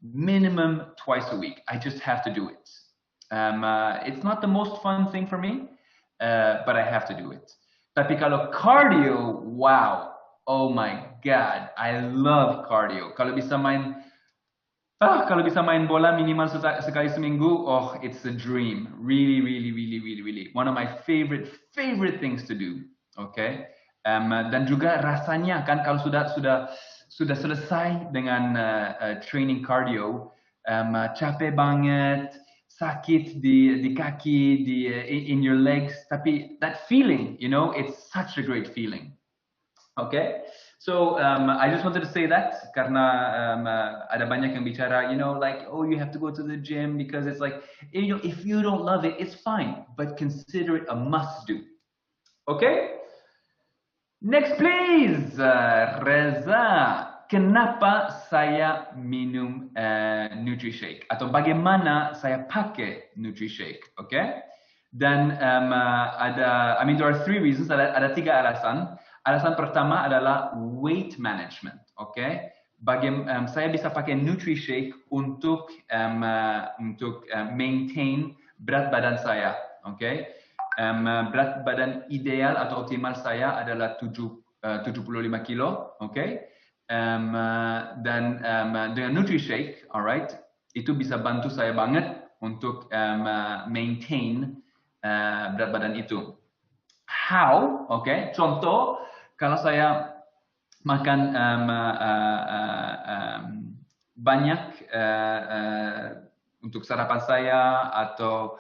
minimum 2 a week. I just have to do it. It's not the most fun thing for me. But I have to do it. Tapi kalau cardio, wow, oh my god, I love cardio. Kalau bisa main bola minimal sekali seminggu, oh, it's a dream. Really, really, really, really, really. One of my favorite things to do. Okay. Dan juga rasanya kan kalau sudah selesai dengan training cardio, capek banget. Sakit di kaki, in your legs, tapi that feeling, it's such a great feeling. Okay, so I just wanted to say that karena ada banyak yang bicara, like, oh, you have to go to the gym because it's like, if you don't love it, it's fine, but consider it a must do. Okay, next please, Reza. Kenapa saya minum NutriShake atau bagaimana saya pakai NutriShake, okay? Dan there are 3 reasons. Ada 3 alasan. Alasan pertama adalah weight management, okay? Saya bisa pakai NutriShake untuk maintain berat badan saya, okay? Berat badan ideal atau optimal saya adalah 75 kilo, okay? Dan dengan NutriShake, alright, itu bisa bantu saya banget untuk maintain berat badan itu. how, okay? Contoh, kalau saya makan banyak untuk sarapan saya atau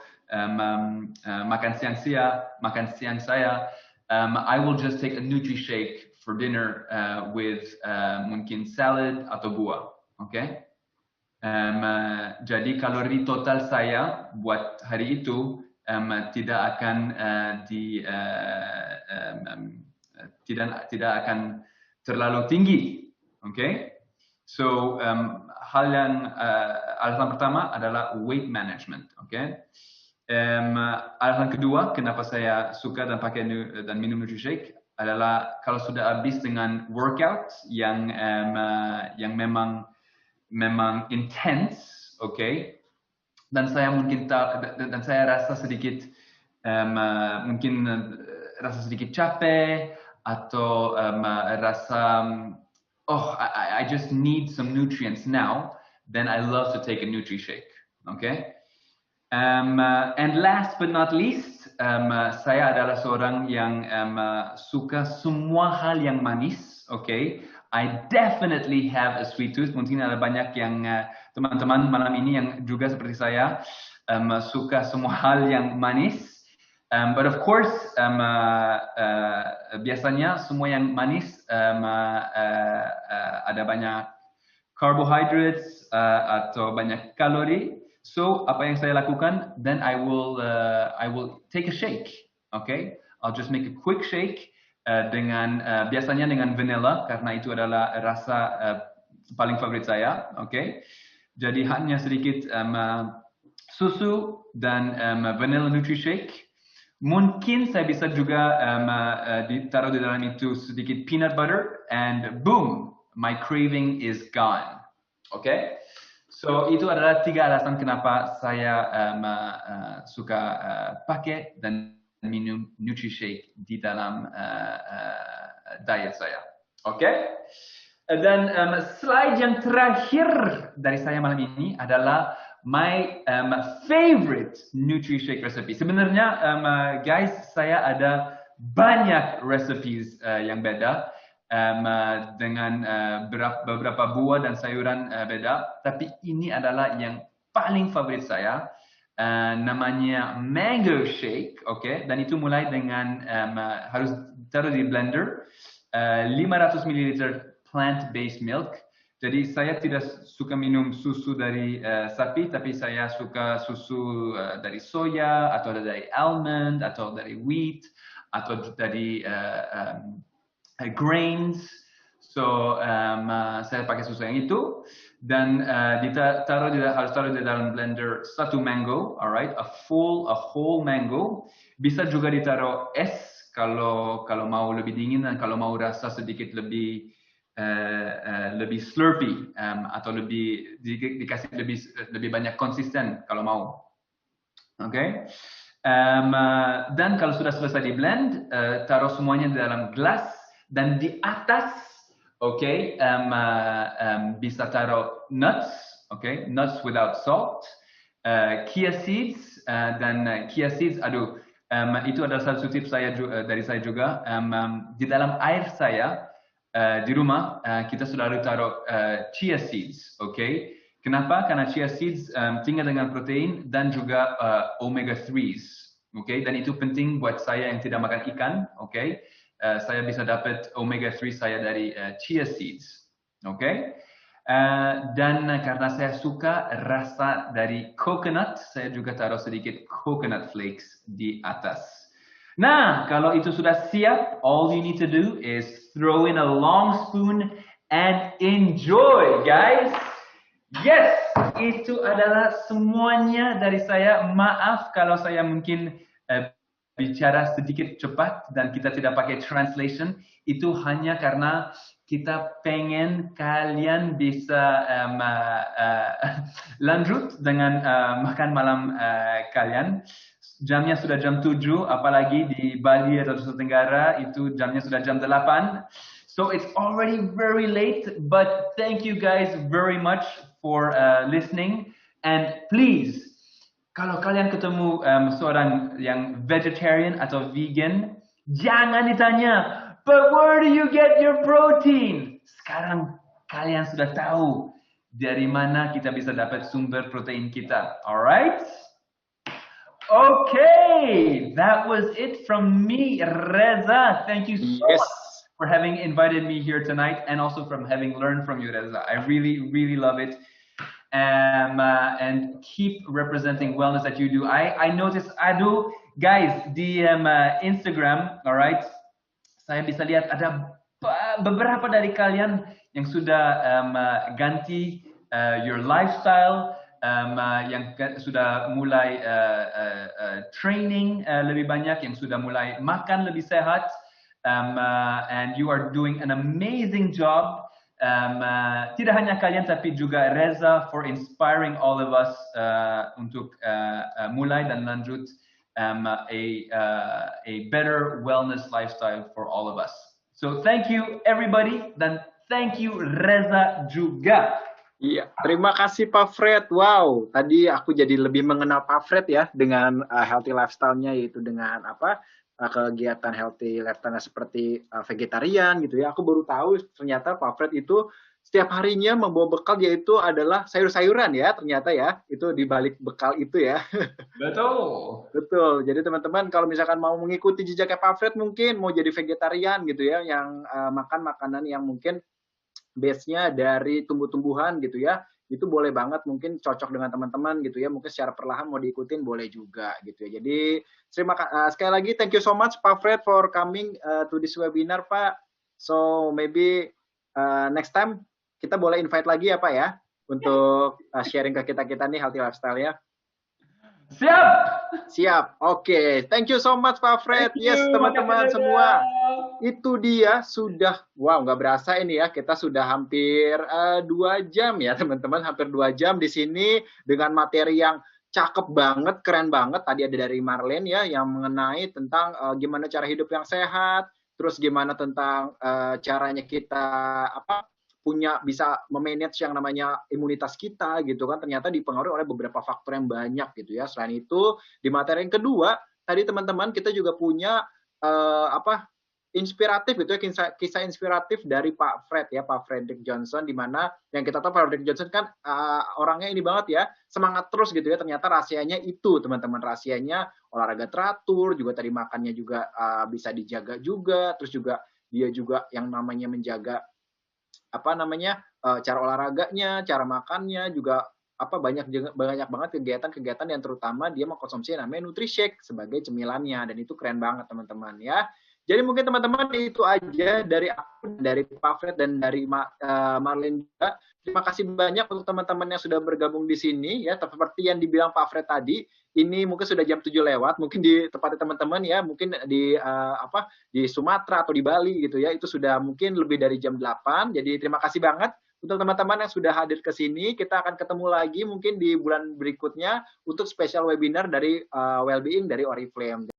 makan siang saya, I will just take a Nutri-Shake for dinner with mungkin salad atau buah, okay? Jadi kalori total saya buat hari itu tidak akan tidak akan terlalu tinggi, okay? So alasan pertama adalah weight management, okay? Alasan kedua kenapa saya suka dan minum Nutri-Shake adalah kalau sudah habis dengan workout yang memang intense, okay? Dan saya rasa sedikit rasa sedikit capek atau rasa I just need some nutrients now, then I love to take a Nutri-Shake, okay? And last but not least, saya adalah seorang yang suka semua hal yang manis, okay? I definitely have a sweet tooth. Mungkin ada banyak yang teman-teman malam ini yang juga seperti saya suka semua hal yang manis. But of course, biasanya semua yang manis ada banyak carbohydrates atau banyak kalori. So apa yang saya lakukan? Then I will take a shake. Okay, I'll just make a quick shake. Biasanya dengan vanilla karena itu adalah rasa paling favorit saya, okay? Jadi hanya sedikit susu dan vanilla Nutri-Shake. Mungkin saya bisa juga ditaruh di dalam itu sedikit peanut butter and boom, my craving is gone, okay? So itu adalah 3 alasan kenapa saya suka pakai dan minum Nutri-Shake di dalam diet saya. Okay? Dan slide yang terakhir dari saya malam ini adalah my favorite Nutri-Shake recipe. Sebenarnya guys, saya ada banyak recipes yang beda dengan beberapa buah dan sayuran beda, tapi ini adalah yang paling favorit saya. Namanya mango shake, okay? Dan itu mulai dengan harus taruh di blender 500 ml plant-based milk. Jadi saya tidak suka minum susu dari sapi, tapi saya suka susu dari soya atau dari almond atau dari wheat atau dari grains. So saya pakai susu yang itu. Dan harus taruh di dalam blender 1 mango, alright, a whole mango. Bisa juga ditaruh es kalau mau lebih dingin dan kalau mau rasa sedikit lebih slurpy atau dikasih lebih banyak konsisten kalau mau, okay? Dan kalau sudah selesai di blend, taruh semuanya di dalam gelas dan di atas. Okay, bisa taruh nuts, okay, nuts without salt, chia seeds dan chia seeds. Itu adalah satu tips dari saya juga. Di dalam air saya di rumah kita selalu taruh chia seeds, okay? Kenapa? Karena chia seeds tinggal dengan protein dan juga omega 3s, okay? Dan itu penting buat saya yang tidak makan ikan, okay? Saya bisa dapat omega 3 saya dari chia seeds, okay? Dan karena saya suka rasa dari coconut, saya juga taruh sedikit coconut flakes di atas. Nah, kalau itu sudah siap, all you need to do is throw in a long spoon and enjoy, guys. Yes, itu adalah semuanya dari saya. Maaf kalau saya mungkin bicara sedikit cepat dan kita tidak pakai translation, itu hanya karena kita pengen kalian bisa lanjut dengan makan malam kalian. Jamnya sudah jam 7, apalagi di Bali atau Nusa Tenggara itu jamnya sudah jam 8. So it's already very late, but thank you guys very much for listening, and please, kalau kalian ketemu seorang yang vegetarian atau vegan, Jangan ditanya, but where do you get your protein? Sekarang kalian sudah tahu dari mana kita bisa dapat sumber protein kita. Alright? Okay, that was it from me, Reza. Thank you so Yes. much for having invited me here tonight and also from having learned from you, Reza. I really, really love it. And keep representing wellness that you do. I notice, aduh, guys, di Instagram, alright, saya bisa lihat ada beberapa dari kalian yang sudah ganti your lifestyle, yang sudah mulai training lebih banyak, yang sudah mulai makan lebih sehat, and you are doing an amazing job. Tidak hanya kalian tapi juga Reza for inspiring all of us untuk mulai dan lanjut a better wellness lifestyle for all of us. So thank you everybody dan thank you Reza juga. Iya, terima kasih Pak Fred. Wow, tadi aku jadi lebih mengenal Pak Fred ya dengan healthy lifestyle-nya, yaitu dengan kegiatan healthy lifestyle seperti vegetarian gitu ya. Aku baru tahu ternyata Pak Fred itu setiap harinya membawa bekal, yaitu adalah sayur-sayuran ya, ternyata ya. Itu di balik bekal itu ya. Betul. Betul. Jadi teman-teman kalau misalkan mau mengikuti jejaknya Pak Fred, mungkin mau jadi vegetarian gitu ya, yang makan makanan yang mungkin base-nya dari tumbuh-tumbuhan gitu ya, itu boleh banget, mungkin cocok dengan teman-teman gitu ya, mungkin secara perlahan mau diikutin boleh juga gitu ya. Jadi sekali lagi thank you so much Pak Fred for coming to this webinar Pak. So maybe next time kita boleh invite lagi ya Pak ya untuk sharing ke kita nih healthy lifestyle ya. Siap. Oke. Thank you so much Pak Fred. Yes teman-teman semua. Itu dia sudah, wow nggak berasa ini ya, kita sudah hampir 2 jam ya teman-teman, hampir 2 jam di sini dengan materi yang cakep banget, keren banget. Tadi ada dari Marlene ya yang mengenai tentang gimana cara hidup yang sehat, terus gimana tentang caranya kita bisa memanage yang namanya imunitas kita gitu kan, ternyata dipengaruhi oleh beberapa faktor yang banyak gitu ya. Selain itu di materi yang kedua tadi teman-teman kita juga punya inspiratif gitu ya, kisah inspiratif dari Pak Fred ya, Pak Frederick Johnson, di mana yang kita tahu Pak Frederick Johnson kan orangnya ini banget ya, semangat terus gitu ya. Ternyata rahasianya itu teman-teman, rahasianya olahraga teratur, juga tadi makannya juga bisa dijaga juga, terus juga dia juga yang namanya menjaga cara olahraganya, cara makannya juga banyak banget kegiatan-kegiatan yang terutama dia mengkonsumsi namanya NutriShake sebagai cemilannya, dan itu keren banget teman-teman ya. Jadi mungkin teman-teman itu aja dari aku, dari Pak Fred dan dari Marlene juga. Terima kasih banyak untuk teman-teman yang sudah bergabung di sini ya. Seperti yang dibilang Pak Fred tadi, ini mungkin sudah jam 7 lewat, mungkin di tempatnya teman-teman ya, mungkin di di Sumatera atau di Bali gitu ya, itu sudah mungkin lebih dari jam 8. Jadi terima kasih banget untuk teman-teman yang sudah hadir ke sini. Kita akan ketemu lagi mungkin di bulan berikutnya untuk spesial webinar dari Wellbeing dari Oriflame.